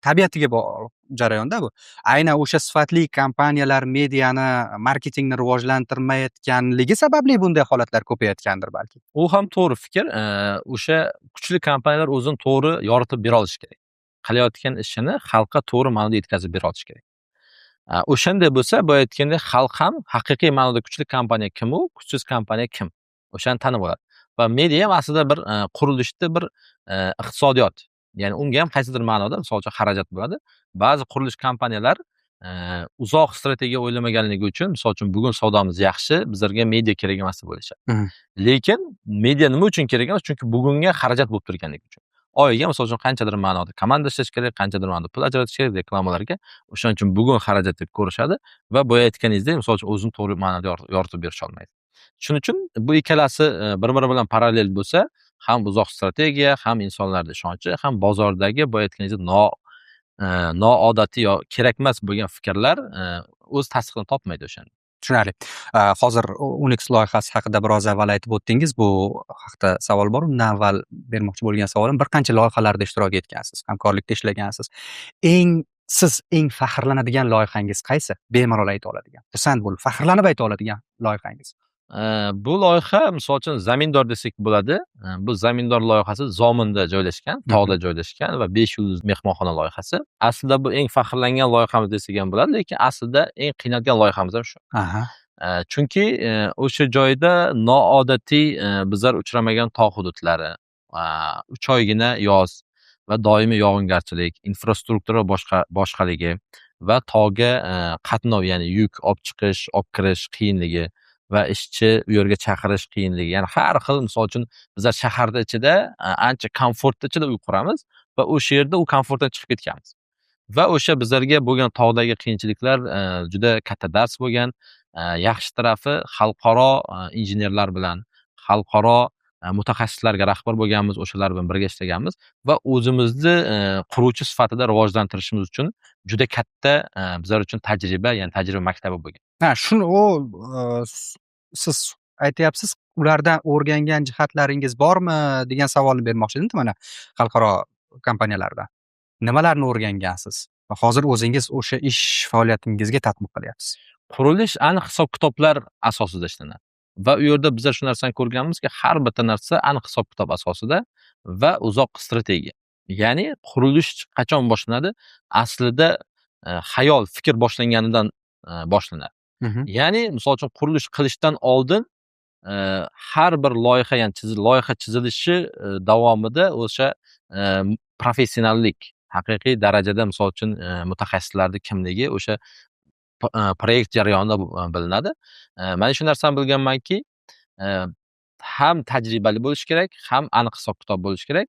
Tabiatiga bog'liq jarayonda bu. Aynan o'sha sifatli kompaniyalar mediani, marketingni rivojlantirmayotganligi sababli bunday holatlar ko'payayotgandir balki. U ham to'g'ri fikr. O'sha kuchli kompaniyalar o'zini to'g'ri yoritib bera olishi kerak. Qilayotgan ishini xalqqa to'g'ri ma'noda yetkazib bera olishi kerak. O'shanday bo'lsa, boya aytgandek, xalq ham haqiqiy ma'noda kuchli kompaniya kim u, kuchsiz kompaniya kim? O'shani tanib oladi. Va media ham aslida bir qurilishda bir iqtisodiyot. Ya'ni unga ham qaysidir ma'noda misol uchun xarajat bo'ladi. Ba'zi qurilish kompaniyalar uzoq strategiya o'ylamaganligi uchun, misol uchun bugun savdomiz yaxshi, bizlarga media kerak emas deb o'ylashadi. Lekin media nima uchun kerak emas? Chunki bugunga xarajat bo'lib turganligi uchun. Oyiga misol uchun qanchadir ma'noda komanda ishlash kerak, qanchadir ma'noda pul ajratish kerak reklamalarga. O'shaning uchun bugun xarajat deb ko'rishadi va boya aytganingizdek, misol uchun o'zini to'g'ri ma'noda yoritib berisha olmaydi. Shuning uchun bu ikkalasi bir-biri bilan parallel bo'lsa, ham uzoq strategiya, ham insonlarda ishonchi, ham bozordagi boya aytganingizdek noodatiy yo kerakmas bo'lgan fikrlar o'z tasdig'ini topmaydi o'shanda. Tushunarli. Hozir Unix loyihasi haqida biroz avval aytib o'tdingiz. Bu haqda savol bor. Undan avval bermoqchi bo'lgan savolim, bir qancha loyihalarda ishtirok etgansiz, hamkorlikda ishlagansiz. Siz eng faxrlanadigan loyihangiz qaysi? Bemalol ayta oladigan. Xursand bo'lib, faxrlanib ayta oladigan loyihangiz. Bu loyiha misol uchun Zamindor desak bo'ladi. Bu Zamindor loyihasi Zominda joylashgan, tog'da joylashgan va 5 yulduz mehmonxona loyihasi. Aslida bu eng faxrlangan loyihamiz desak ham bo'ladi, lekin aslida eng qiynalgan loyihamiz ham shu. Chunki o'sha joyda noodatiy bizlar uchramagan tog' hududlari, 3 oygina yoz va doimiy yog'ingarchilik, infrastruktura boshqaligi va tog'ga qatnov, ya'ni yuk olib chiqish, olib kirish qiyinligi va ishchi u yerga chaqirish qiyinligi. Ya'ni har xil, misol uchun bizlar shaharda ichida ancha komfortda ichida uy quramiz va o'sha yerda u komfortdan chiqib ketganmiz. Va o'sha bizlarga bo'lgan tog'dagi qiyinchiliklar juda katta dars bo'lgan. Yaxshi tarafi xalqaro injenerlar bilan, xalqaro mutaxassislarga rahbar bo'lganmiz, o'shalar bilan birga ishlaganmiz va o'zimizni quruvchi sifatida rivojlantirishimiz uchun juda katta bizlar uchun tajriba, ya'ni tajriba maktabi bo'lgan. Shuni siz aytyapsiz, ulardan o'rgangan jihatlaringiz bormi degan savolni bermoqchi edim mana xalqaro kompaniyalardan. Nimalarni o'rgangansiz? Va hozir o'zingiz o'sha ish faoliyatingizga tatbiq qilyapsiz. Qurilish aniq hisob-kitoblar asosida ishlanadi. Va u yerda bizlar shu narsani ko'rganmizki, har bitta narsa aniq hisob-kitob asosida va uzoq strategiya. Ya'ni qurilish qachon boshlanadi? Aslida xayol, fikr boshlanganidan boshlanadi. Ya'ni misol uchun qurilish qilishdan oldin har bir loyiha, ya'ni loyiha chizilishi davomida o'sha professionallik, haqiqiy darajada misol uchun mutaxassislarning kimligi o'sha proyekt jarayonida bilinadi. Men shu narsani bilganmanki, ham tajribali bo'lish kerak, ham aniq hisob-kitob bo'lish kerak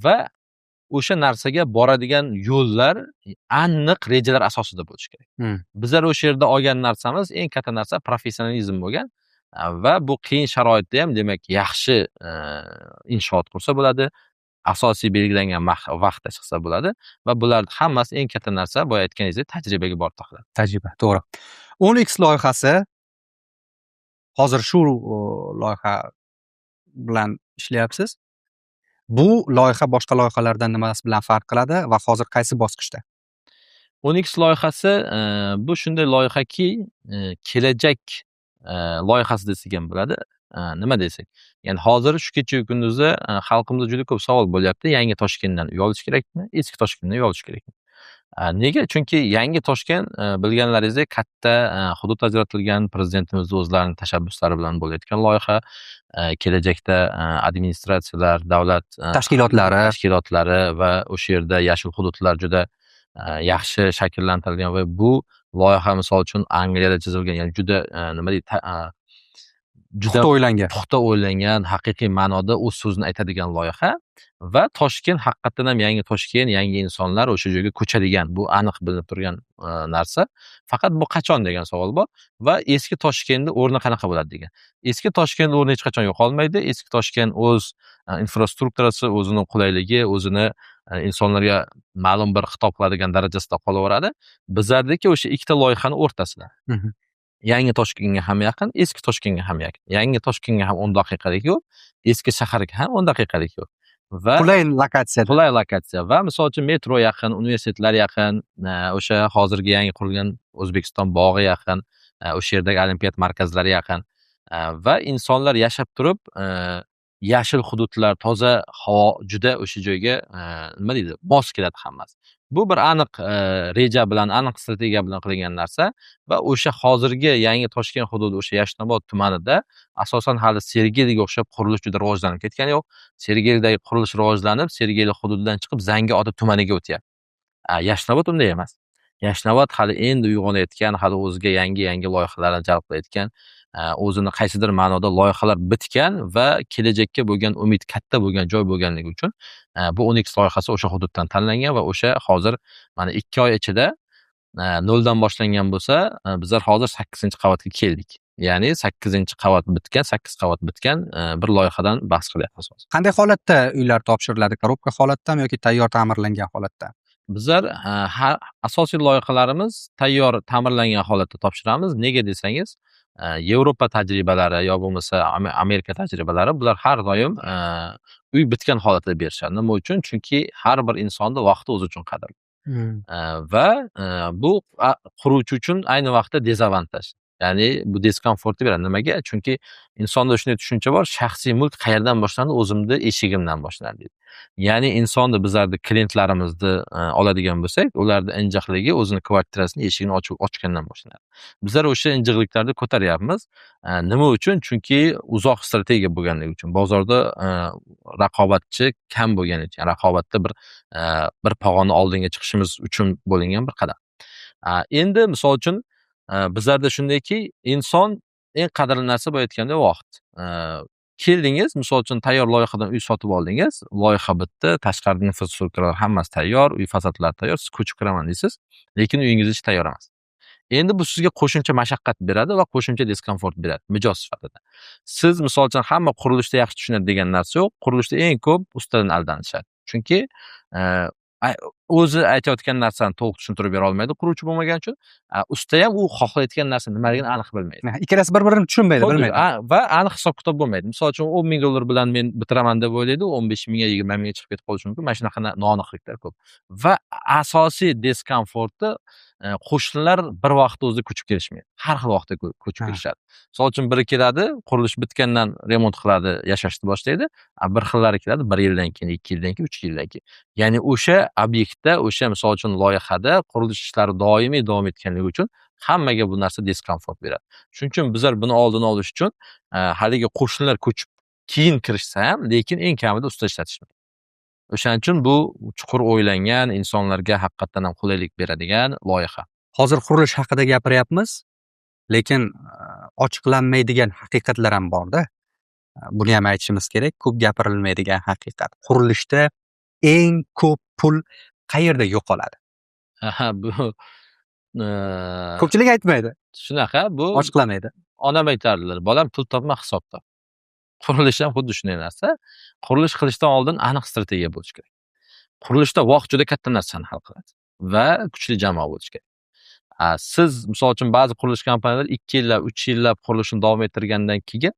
va o'sha narsaga boradigan yo'llar aniq rejalar asosida bo'lishi kerak. Bizlar o'sha yerda olgan narsamiz, eng katta narsa professionalizm bo'lgan va bu qiyin sharoitda ham, demak, yaxshi inshoot qursa bo'ladi, asosiy belgilangan vaqtda chiqsa bo'ladi va bular hammasi eng katta narsa, boya aytganingizdek, tajribaga borib taqaladi. Tajriba, to'g'ri. Unix loyihasi hozir shu loyiha bilan ishlayapsiz. Bu loyiha boshqa loyihalardan nimasi bilan farq qiladi va hozir qaysi bosqichda? Unix loyihasi bu shunday loyihaki, kelajak loyihasi desak ham bo'ladi. nima desak, ya'ni hozir shu kecha-yu kunduzi xalqimizda juda ko'p savol bo'lyapti. Yangi Toshkentdan uy olish kerakmi? Eski Toshkentdan uy olish kerakmi? Nega? Chunki yangi Toshkent bilganlaringizdek katta hudud ajratilgan, prezidentimizni o'zlarining tashabbuslari bilan bo'layotgan loyiha. Kelajakda administratsiyalar, davlat tashkilotlari va o'sha yerda yashil hududlar juda yaxshi shakllantirilgan va bu loyiha misol uchun Angliyada chizilgan, ya'ni juda nima deydi, juda puxta o'ylangan, haqiqiy ma'noda o'z so'zini aytadigan loyiha va Toshkent haqiqatan ham yangi Toshkent, yangi insonlar o'sha joyga ko'chadigan, bu aniq bilinib turgan narsa. Faqat bu qachon degan savol bor va eski Toshkentning o'rni qanaqa bo'ladi degan. Eski Toshkent o'rni hech qachon yo'qolmaydi. Eski Toshkent o'z infrastrukturasi, o'zining qulayligi, o'zini insonlarga ma'lum bir xitob qiladigan darajasida qolaveradi. Bizlardagi o'sha ikkita loyihaning o'rtasida. Yangi Toshkentga ham yaqin, eski Toshkentga ham yaqin. Yangi Toshkentga ham 10 daqiqalik yo'l, eski shaharga ham 10 daqiqalik yo'l. Va qulay lokatsiya va misol uchun metro yaqin, universitetlar yaqin, o'sha hozirgi yangi qurilgan O'zbekiston bog'i yaqin, o'sha yerdagi olimpiad markazlari yaqin va insonlar yashab turib yashil hududlar, toza havo juda o'sha joyga nima deydi, mos keladi hammasi. Bu bir aniq reja bilan, aniq strategiya bilan qilingan narsa va o'sha hozirgi yangi Toshkent hududi, o'sha Yashnobod tumanida asosan hali Sergeliga o'xshab qurilish juda rivojlanib ketgani yo'q. Sergelidagi qurilish rivojlanib, Sergeli hududidan chiqib Zangiota tumaniga o'tyapti. Yashnobod unday emas. Yashnobod hali endi uyg'onayotgan, hali o'ziga yangi loyihalarni jalb qilayotgan, o'zini qaysidir ma'noda loyihalar bitgan va kelajakka bo'lgan umid katta bo'lgan joy bo'lganligi uchun bu Onyx loyihasi o'sha hududdan tanlangan va o'sha hozir mana 2 oy ichida noldan boshlangan bo'lsa, bizlar hozir 8-qavatga keldik. Ya'ni 8-qavat bitgan, 8 qavat bitgan bir loyihadan bahs qilyapmiz. Qanday holatda uylar topshiriladi? Korobka holatdami yoki tayyor ta'mirlangan holatda? Bizlar asosiy loyihalarimiz tayyor ta'mirlangan holatda topshiramiz. Nega desangiz, Yevropa tajribalari yo bo'lmasa Amerika tajribalari bular har doim uy bitgan holatda berishadi. Nima uchun? Chunki har bir insonning vaqti o'zi uchun qadrli. Va bu quruvchi uchun ayni vaqtda dezavantaj. Ya'ni bu diskomfortni beradi. Nimaga? Chunki insonda shunday tushuncha bor, shaxsiy mulk qayerdan boshlanadi? O'zimni eshigimdan boshlanadi deydi. Ya'ni insonni bizlarni klientlarimizni oladigan bo'lsak, ularning injiqligi o'zini kvartirasini eshigini ochgandan boshlanadi. Bizlar o'sha injiqliklarni ko'taryapmiz. Nima uchun? Chunki uzoq strategiya bo'lganligi uchun. Bozorda raqobatchi kam bo'lgani uchun, raqobatda bir pog'ona oldinga chiqishimiz uchun bo'lingan bir qadam. Endi misol uchun bizlarda shundayki, inson eng qadrli narsa bu aytganda vaqt. Keldingiz, misol uchun tayyor loyihadan uy sotib oldingiz, loyiha bitdi, tashqari infrastrukturalar hammasi tayyor, uy fasadlari tayyor, siz ko'chib kiraman deysiz, lekin uyingiz hech tayyor emas. Endi bu sizga qo'shimcha mashaqqat beradi va qo'shimcha diskomfort beradi mijoz sifatida. Siz misol uchun hamma qurilishda yaxshi tushunadi degan narsa yo'q. Qurilishda eng ko'p ustadan aldanishadi. Chunki o'zi aytayotgan narsani to'liq tushuntirib bera olmaydi quruvchi bo'lmagan uchun. Usta ham u xohlayotgan narsa nimaligini aniq bilmaydi. Ikkalasi bir-birini tushunmaydi, bilmaydi. Va aniq hisob-kitob bo'lmaydi. Misol uchun $10,000 bilan men bitiraman deb o'ylaydi, 15,000 ga, 20,000 ga chiqib ketib qolishi mumkin. Mana shunaqa noaniqliklar ko'p. Va asosiy diskomfortni qo'shnilar bir vaqtda o'zida ko'chib kelishmaydi. Har xil vaqtda ko'chib kelishadi. Misol uchun biri keladi, qurilish bitgandan remont qiladi, yashashni boshlaydi. Bir xillari keladi 1 yildan keyin, 2 yildan keyin, 3 yildan keyin. Ya'ni o'sha obyektda, o'sha misol uchun loyihada qurilish ishlari doimiy davom etganligi uchun hammaga bu narsa diskomfort beradi. Shuning uchun bizlar buni oldini olish uchun haligi qo'shnilar ko'chib keyin kirishsa ham, lekin eng kamida usta ishlatishmaydi. O'shaning uchun bu chuqur o'ylangan, insonlarga haqiqatan ham qulaylik beradigan loyiha. Hozir qurilish haqida gapiryapmiz, lekin ochiqlanmaydigan haqiqatlar ham bor-da. Buni ham aytishimiz kerak. Ko'p gapirilmaydigan haqiqat. Qurilishda eng ko'p pul qayerda yo'qoladi? Bu ko'pchilik aytmaydi. Shunaqa, bu ochiqlamaydi. Onam aytardilar, bolam pul topma, hisob top. Qurilish ham xuddi shunday narsa. Qurilish qilishdan oldin aniq strategiya bo'lish kerak. Qurilishda vaqt juda katta narsani hal qiladi va kuchli jamoa bo'lish kerak. Siz misol uchun ba'zi qurilish kompaniyalari 2 yillab, 3 yillab qurilishni davom ettirgandan keyin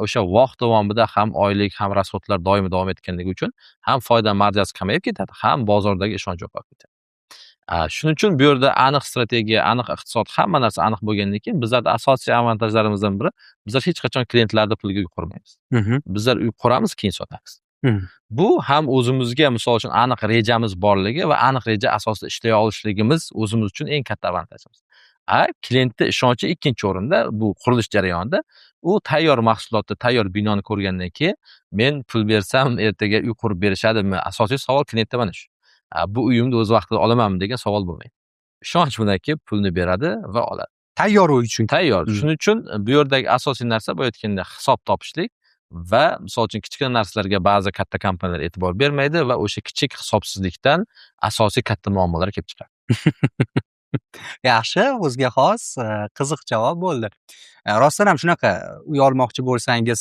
o'sha vaqt davomida ham oylik, ham rasxodlar doimiy davom etganligi uchun ham foyda marjasi kamayib ketadi, ham bozordagi ishonch yo'qolib ketadi. Shuning uchun bu yerda aniq strategiya, aniq iqtisod, hamma narsa aniq bo'lgandan keyin bizlarda asosiy avantajlarimizdan biri, bizlar hech qachon klientlarni puliga uy qurmaymiz. Bizlar uy quramiz, keyin sotamiz. Bu ham o'zimizga misol uchun aniq rejamiz borligi va aniq reja asosida ishlay olishligimiz o'zimiz uchun eng katta avantajimiz. Klientni ishonchi ikkinchi o'rinda, bu qurilish jarayonida u tayyor mahsulotni, tayyor binoni ko'rgandan keyin men pul bersam ertaga uy qurib berishadimi? Asosiy savol klientda mana shu. Bu uyimni o'z vaqtida olamanmi degan savol bo'lmaydi. Ishonch bilan kelib pulni beradi va oladi. Tayyor uy uchun. Tayyor. Shuning uchun bu yerdagi asosiy narsa bu aytganda hisob topishlik va misol uchun kichkina narsalarga ba'zi katta kompaniyalar e'tibor bermaydi va o'sha kichik hisobsizlikdan asosiy katta muammolar kelib chiqadi. Yaxshi, o'ziga xos, qiziq javob bo'ldi. Rostdan ham shunaqa uy olmoqchi bo'lsangiz,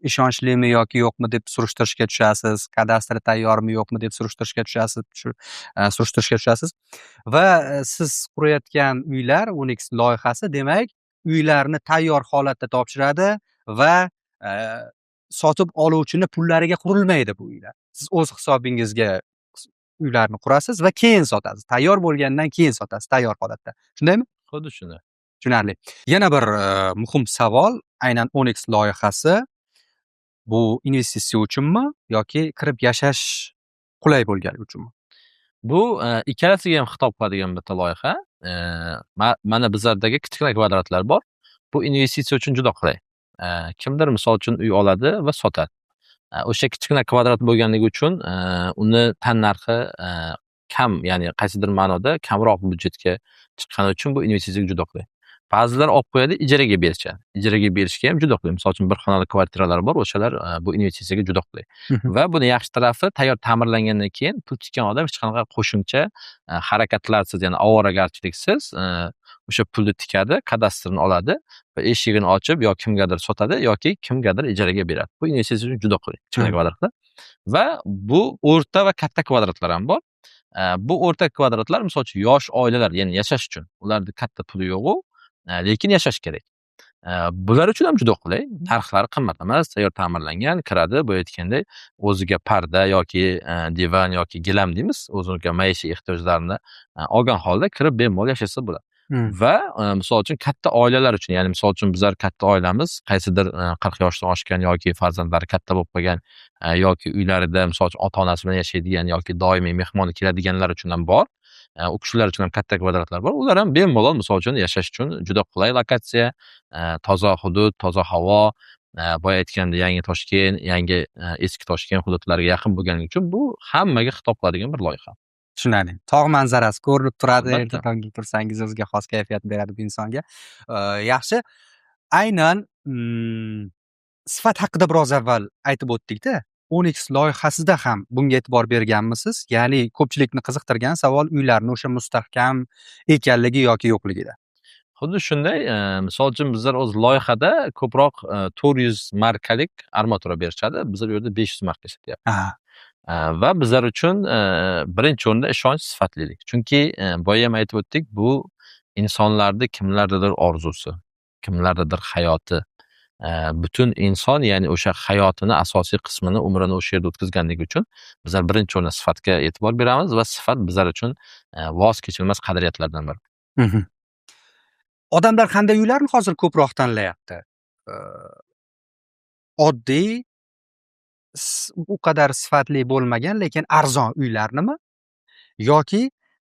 ishonchlimi yoki yo'qmi deb surishtirishga tushasiz. Kadastri tayyormi yo'qmi deb surishtirishga tushasiz. Va siz qurayotgan uylar Onyx loyihasi, demak, uylarni tayyor holatda topshiradi va sotib oluvchini pullariga qurilmaydi bu uylar. Siz o'z hisobingizga uylarni qurasiz va keyin sotasiz. Tayyor bo'lgandan keyin sotasiz, tayyor holatda. Shundaymi? Xuddi shunday. Tushunarli. Yana bir muhim savol, aynan Onyx loyihasi bu investitsiya uchunmi yoki kirib yashash qulay bo'lgani uchunmi? Bu ikkalasiga ham xitob qiladigan bitta loyiha. Mana bizlardagi kichkina kvadratlar bor. Bu investitsiya uchun juda qulay. Kimdir misol uchun uy oladi va sotadi. O'sha kichkina kvadrat bo'lganligi uchun uni tannarxi kam, ya'ni qaysidir ma'noda kamroq byudjetga chiqqani uchun bu investitsiyaga juda qulay. Ba'zilar olib qo'yadi, ijaraga berishadi. Ijaraga berishga ham juda qulay. Misol uchun bir xonali kvartiralar bor, o'shalar bu investitsiyaga juda qulay. Va buni yaxshi tarafi, tayyor ta'mirlangandan keyin pul tikkan odam hech qanaqa qo'shimcha harakatlarsiz, ya'ni ovoragarchiliksiz o'sha pulni tikadi, kadastrini oladi va eshigini ochib yo kimgadir sotadi yoki kimgadir ijaraga beradi. Bu investitsiya uchun juda qulay, kichkina kvadratlar. Va bu o'rta va katta kvadratlar ham bor. Bu o'rta kvadratlar misol uchun yosh oilalar, ya'ni yashash uchun. Ularda katta puli yo'q, lekin yashash kerak. Bular uchun ham juda qulay. Narxlari qimmat emas, tayyor ta'mirlangan, kiradi, bu aytgandek, o'ziga parda yoki divan yoki gilam deymiz, o'ziga maishiy ehtiyojlarini olgan holda kirib bemalol yashasa bo'ladi. Va misol uchun katta oilalar uchun, ya'ni misol uchun bizlar katta oilamiz, qaysidir 40 yoshdan oshgan yoki farzandlari katta bo'lib qolgan yoki uylarida misol uchun ota-onasi bilan yashaydigan yoki doimiy mehmon keladiganlar uchun ham bor. U kishilar uchun ham katta kvadratlar bor. Ular ham bemalol misol uchun yashash uchun juda qulay lokatsiya, toza hudud, toza havo, boya aytganda yangi Toshkent, yangi eski Toshkent hududlariga yaqin bo'lganligi uchun bu hammaga xitob qiladigan bir loyiha. Tushunarli. Tog' manzarasi ko'rinib turadi, erta tongda tursangiz o'ziga xos kayfiyat beradi bu insonga. Yaxshi. Aynan sifat haqida biroz avval aytib o'tdik-da. Onyx loyihasida ham bunga e'tibor berganmisiz? Ya'ni ko'pchilikni qiziqtirgan savol uylarni o'sha mustahkam ekanligi yoki yo'qligida. Xuddi shunday, misol uchun bizlar o'z loyihada ko'proq 400 markalik armatura berishadi. Bizlar bu yerda 500 marka ishlatyapmiz. Va bizlar uchun birinchi o'rinda ishonch, sifatlilik. Chunki boya ham aytib o'tdik, bu insonlarning kimlardadir orzusi, kimlardadir hayoti. Butun inson, ya'ni o'sha hayotini asosiy qismini, umrini o'sha yerda o'tkazganligi uchun bizlar birinchi o'rinda sifatga e'tibor beramiz va sifat bizlar uchun voz kechilmas qadriyatlardan biri. Odamlar qanday uylarni hozir ko'proq tanlayapti? Oddiy, u qadar sifatli bo'lmagan, lekin arzon uylarnimi yoki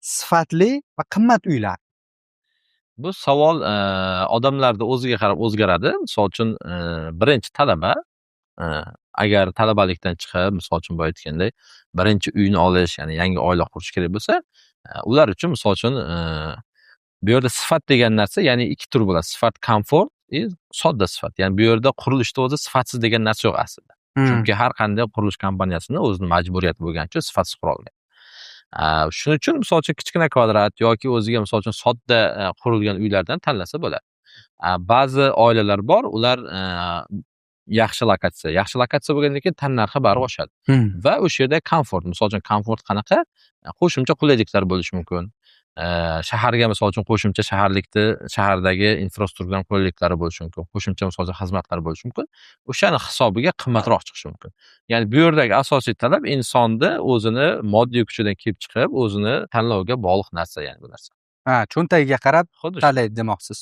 sifatli va qimmat uylar? Bu savol odamlarda o'ziga qarab o'zgaradi. Misol uchun birinchi talaba agar talabalikdan chiqib, misol uchun bu aytgandek, birinchi uyni olish, ya'ni yangi oila qurish kerak bo'lsa, ular uchun misol uchun bu yerda sifat degan narsa, ya'ni ikki tur bo'ladi. Sifat, komfort, sodda sifat. Ya'ni bu yerda qurilishda o'zi sifatsiz degan narsa yo'q aslida. Chunki har qanday qurilish kompaniyasini o'zining majburiyati bo'lganicha uchun sifatsiz qura olmaydi. Shuning uchun misol uchun kichkina kvadrat yoki o'ziga misol uchun sodda qurilgan uylardan tanlasa bo'ladi. Ba'zi oilalar bor, ular yaxshi lokatsiya bo'lgandan keyin tannarxi baribir oshadi. Va o'sha yerda komfort, misol uchun komfort qanaqa? Qo'shimcha qulayliklar bo'lishi mumkin. shaharga misol uchun qo'shimcha shahardagi infratuzilma qulayliklari bo'lishi mumkin. Qo'shimcha misol uchun xizmatlar bo'lishi mumkin. O'shani hisobiga qimmatroq chiqishi mumkin. Ya'ni bu yerdagi asosiy talab insonni o'zini moddiy kuchidan kelib chiqib, o'zini tanlovga bog'liq narsa, ya'ni bu narsa. Ha, cho'ntagiga qarab Xuddi shu. tanlaydi demoqchisiz.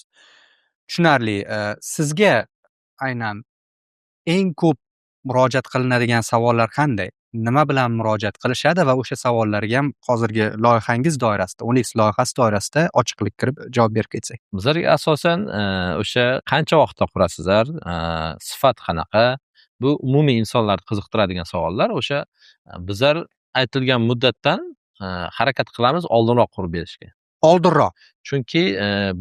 Tushunarli. Sizga aynan eng ko'p murojaat qilinadigan savollar qanday? Nima bilan murojaat qilishadi va o'sha savollarga ham hozirgi loyihangiz doirasida, Onyx loyihasi doirasida ochiqlik kirib javob berib ketsak. Bizlarga asosan o'sha qancha vaqtda qurasizlar, sifat qanaqa, bu umumiy insonlarni qiziqtiradigan savollar. O'sha bizlar aytilgan muddatdan harakat qilamiz oldinroq qurib berishga. Oldinroq. Chunki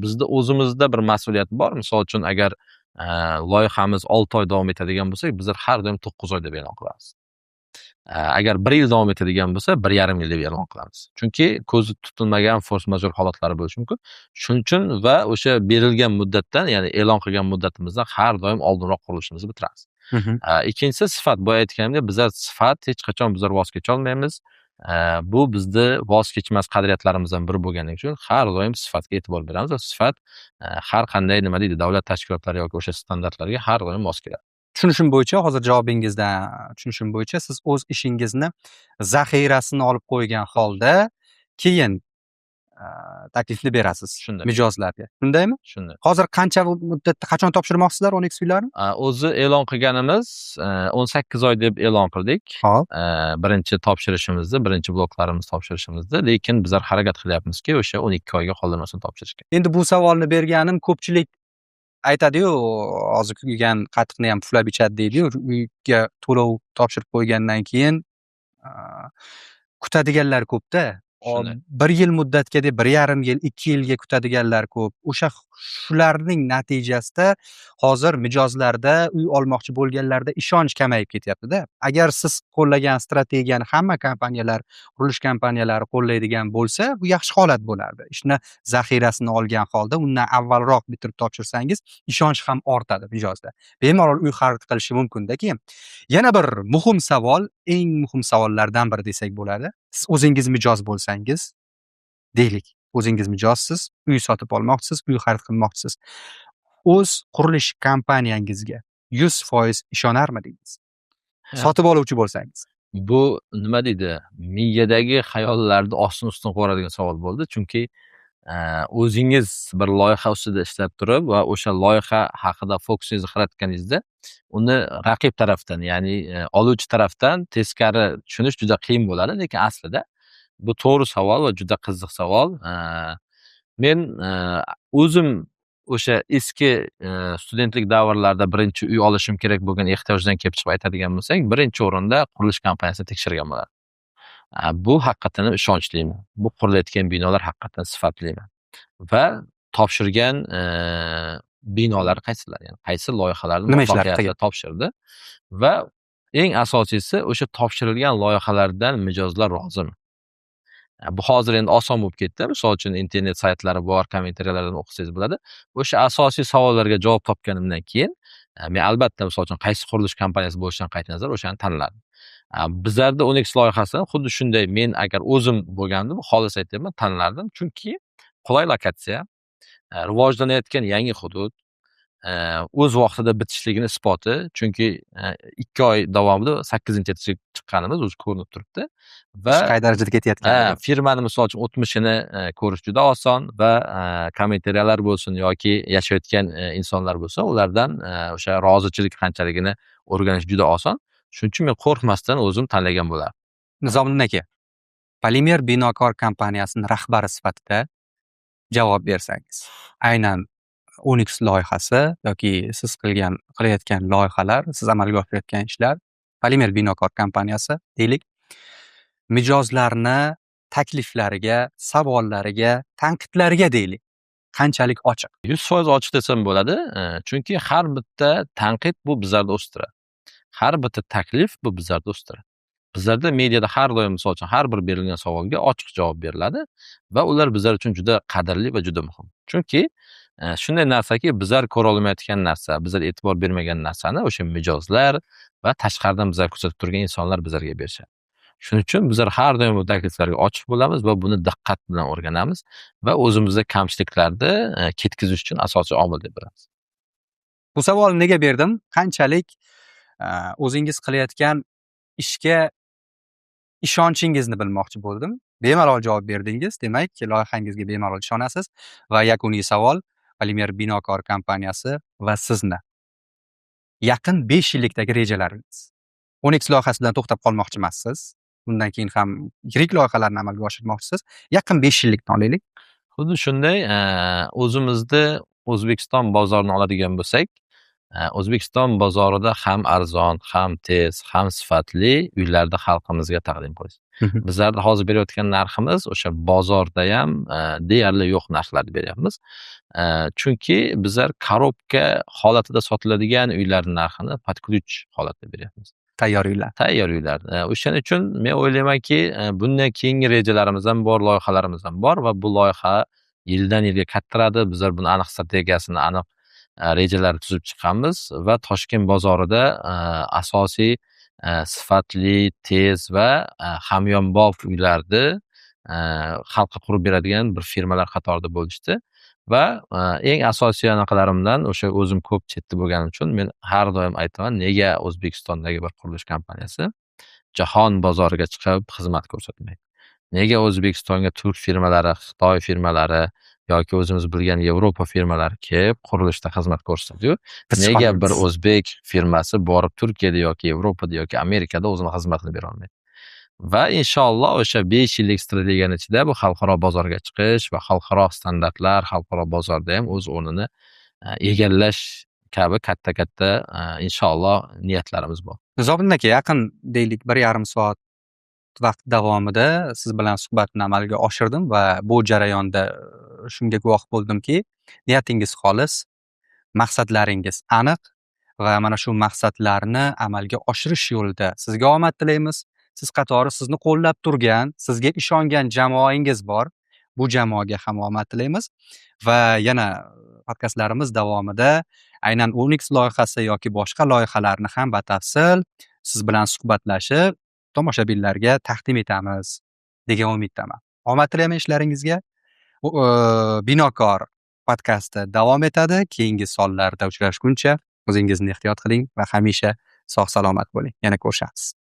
bizda o'zimizda bir mas'uliyat bor. Misol uchun agar loyihamiz 6 oy davom etadigan bo'lsa, bizlar har doim 9 oy deb e'lon qilamiz. Agar 1 yil davom etadigan bo'lsa, 1,5 yil deb e'lon qilamiz. Chunki ko'zda tutilmagan force majeure holatlari bo'lishi mumkin. Shuning uchun va o'sha berilgan muddatdan, ya'ni e'lon qilgan muddatimizdan har doim oldinroq qurilishimizni bitiramiz. Ikkinchisi sifat. Boya aytganimdek, bizlar sifat hech qachon bizlar voz kecha olmaymiz. Bu bizni voz kechmas qadriyatlarimizdan biri bo'lganligi uchun har doim sifatga e'tibor beramiz va sifat har qanday nima deydi, davlat tashkilotlari yoki o'sha standartlarga har doim mos keladi. Tushunishim bo'yicha, hozir javobingizdan tushunishim bo'yicha, siz o'z ishingizni zaxirasini olib qo'ygan holda keyin taklifni berasiz Shunday. mijozlarga. Shundaymi? Shunday. Hozir qancha muddatda qachon topshirmoqsizlar Onyx uylarini? O'zi e'lon qilganimiz 18 oy deb e'lon qildik. Hop. Birinchi topshirishimizni, birinchi bloklarimizni topshirishimizni, lekin bizlar harakat qilyapmizki, o'sha 12 oyga qoldirmasdan topshirishga. Endi bu savolni berganim ko'pchilik aytadi-yu, hozir kuygan qatiqni ham puflab ichadi deydi-yu, uyga to'lov topshirib qo'ygandan keyin kutadiganlar ko'p-da. Shunday. 1 yil muddatga deb 1,5 yil, 2 yilga kutadiganlar ko'p. Shularning natijasida hozir mijozlarda, uy olmoqchi bo'lganlarda ishonch kamayib ketyapti-da. Agar siz qo'llagan strategiyani hamma kompaniyalar, qurilish kompaniyalari qo'llaydigan bo'lsa, bu yaxshi holat bo'lardi. Ishni zaxirasini olgan holda undan avvalroq bitirib topshirsangiz, ishonch ham ortadi mijozda. Bemalol uy xarid qilishi mumkin-da keyin. Yana bir muhim savol, eng muhim savollardan biri desak bo'ladi. Siz o'zingiz mijoz bo'lsangiz, deylik, o'zingiz mijozsiz, uy sotib olmoqchisiz, uy xarid qilmoqchisiz. O'z qurilish kompaniyangizga 100% ishonarmidingiz? Sotib oluvchi bo'lsangiz. Bu nima deydi, miyadagi xayollarni ostin-ustin qo'yadigan savol bo'ldi. Chunki o'zingiz bir loyiha ustida ishlab turib va o'sha loyiha haqida fokusingizni qaratganingizda, uni raqib tarafdan, ya'ni oluvchi tarafdan teskari tushunish juda qiyin bo'ladi, lekin aslida bu to'g'ri savol va juda qiziq savol. Men o'zim o'sha eski studentlik davrlarida birinchi uy olishim kerak bo'lgan ehtiyojdan kelib chiqib aytadigan bo'lsak, birinchi o'rinda qurilish kompaniyasini tekshirgan bo'lardim. Bu haqiqatan ishonchliman. Bu qurilayotgan binolar haqiqatan sifatlimi? Va topshirgan binolar qaysilar? Ya'ni qaysi loyihalarni Nima ishlar muvaffaqiyatli topshirdi va eng asosiysi o'sha topshirilgan loyihalardan mijozlar rozimi? Bu hozir endi oson bo'lib ketdi. Misol uchun internet saytlari bor, kommentariyalardan o'qisangiz bo'ladi. O'sha asosiy savollarga javob topganimdan keyin men albatta misol uchun qaysi qurilish kompaniyasi bo'lishidan qat'iy nazar o'shani tanladim. Bizlarda Onyx loyihasi xuddi shunday. Men agar o'zim bo'lgandim, xolis aytyapman, tanlardim. Chunki qulay lokatsiya, rivojlanayotgan yangi hudud, o'z vaqtida bitishligini isboti. Chunki 2 oy davomida 8-etажga chiqqanimiz o'zi ko'rinib turibdi va qay darajada ketayotganligi. firmani misol uchun o'tmishini ko'rish juda oson va kommentariyalar bo'lsin yoki yashayotgan insonlar bo'lsa, ulardan o'sha rozichilik qanchaligini o'rganish juda oson. Shuning uchun men qo'rqmasdan o'zim tanlagan bo'lardim. Nizomiddin aka, Polimer Binokor kompaniyasining rahbari sifatida javob bersangiz, aynan Onyx loyihasi yoki siz qilayotgan loyihalar, siz amalga oshirayotgan ishlar, Polimer Binokor kompaniyasi deylik, mijozlarni takliflariga, savollariga, tanqidlariga deylik, qanchalik ochiq? 100% ochiq desam bo'ladi. Chunki har bitta tanqid bu bizlarni o'stiradi. Har bitta taklif bu bizlarni o'stiradi. Bizlarda mediada har doim misol uchun har bir berilgan savolga ochiq javob beriladi va ular bizlar uchun juda qadrli va juda muhim. Chunki shunday narsaki, bizlar ko'ra olmayotgan narsa, bizlar e'tibor bermagan narsani o'sha mijozlar va tashqaridan bizlar kuzatib turgan insonlar bizlarga berishadi. Shuning uchun bizlar har doim bu takliflarga ochiq bo'lamiz va buni diqqat bilan o'rganamiz va o'zimizda kamchiliklarni ketkizish uchun asosiy omil deb bilamiz. Bu savolni nega berdim? Qanchalik o'zingiz qilayotgan ishga ishonchingizni bilmoqchi bo'ldim. Bemalol javob berdingiz. Demak, loyihangizga bemalol ishonasiz va yakuniy savol Polimer Binokor kompaniyasi va sizni yaqin 5 yillikdagi rejalaringiz. Onyx loyihasi bilan to'xtab qolmoqchi emassiz. Bundan keyin ham yirik loyihalarni amalga oshirmoqchisiz. Yaqin 5 yillikni olaylik. Xuddi shunday o'zimizni O'zbekiston bozorini oladigan bo'lsak, O'zbekiston bozorida ham arzon, ham tez, ham sifatli uylarni xalqimizga taqdim qilish. Bizlarda hozir berayotgan narximiz o'sha bozorda ham deyarli yo'q narxlarni beryapmiz. Chunki bizlar korobka holatida sotiladigan uylarning narxini под ключ holatda beryapmiz. Tayyor uylar. Tayyor uylar. O'shaning uchun men o'ylaymanki, bundan keyingi rejalarimiz ham bor, loyihalarimiz ham bor va bu loyiha yildan yilga kattaradi. Bizlar buni aniq strategiyasini, aniq rejalar tuzib chiqamiz va Toshkent bozorida asosiy sifatli, tez va hamyonbop uylarni xalqqa qurib beradigan bir firmalar qatorida bo'lishdi va eng asosiy anaqalarimdan o'sha o'zim ko'p chetda bo'lganim uchun men har doim aytaman, nega O'zbekistondagi bir qurilish kompaniyasi jahon bozoriga chiqib xizmat ko'rsatmaydi? Nega O'zbekistonga turk firmalari, Xitoy firmalari yoki o'zimiz bilgan Yevropa firmalari kelib qurilishda xizmat ko'rsatadi-yu, nega bir o'zbek firmasi borib Turkiyada yoki Yevropada yoki Amerikada o'zini xizmatini bera olmaydi? Va inshaalloh o'sha 5 yillik strategiyaning ichida bu xalqaro bozorga chiqish va xalqaro standartlar, xalqaro bozorda ham o'z o'rnini egallash kabi katta inshaalloh niyatlarimiz bor. Nizomiddin aka, yaqin deylik 1,5 soat vaqt davomida siz bilan suhbatni amalga oshirdim va bu jarayonda shunga guvoh bo'ldimki, niyatingiz xolis, maqsadlaringiz aniq va mana shu maqsadlarni amalga oshirish yo'lida sizga omad tilaymiz. Siz qatori sizni qo'llab turgan, sizga ishongan jamoangiz bor. Bu jamoaga ham omad tilaymiz va yana podkastlarimiz davomida aynan Onyx loyihasi yoki boshqa loyihalarni ham batafsil siz bilan suhbatlashib, tomoshabinlarga taqdim etamiz degan umiddaman. Omad tilayman ishlaringizga. Binokor podkasti davom etadi. Keyingi sonlarda uchrashguncha o'zingizni ehtiyot qiling va hamisha sog' salomat bo'ling. Yana ko'rishamiz.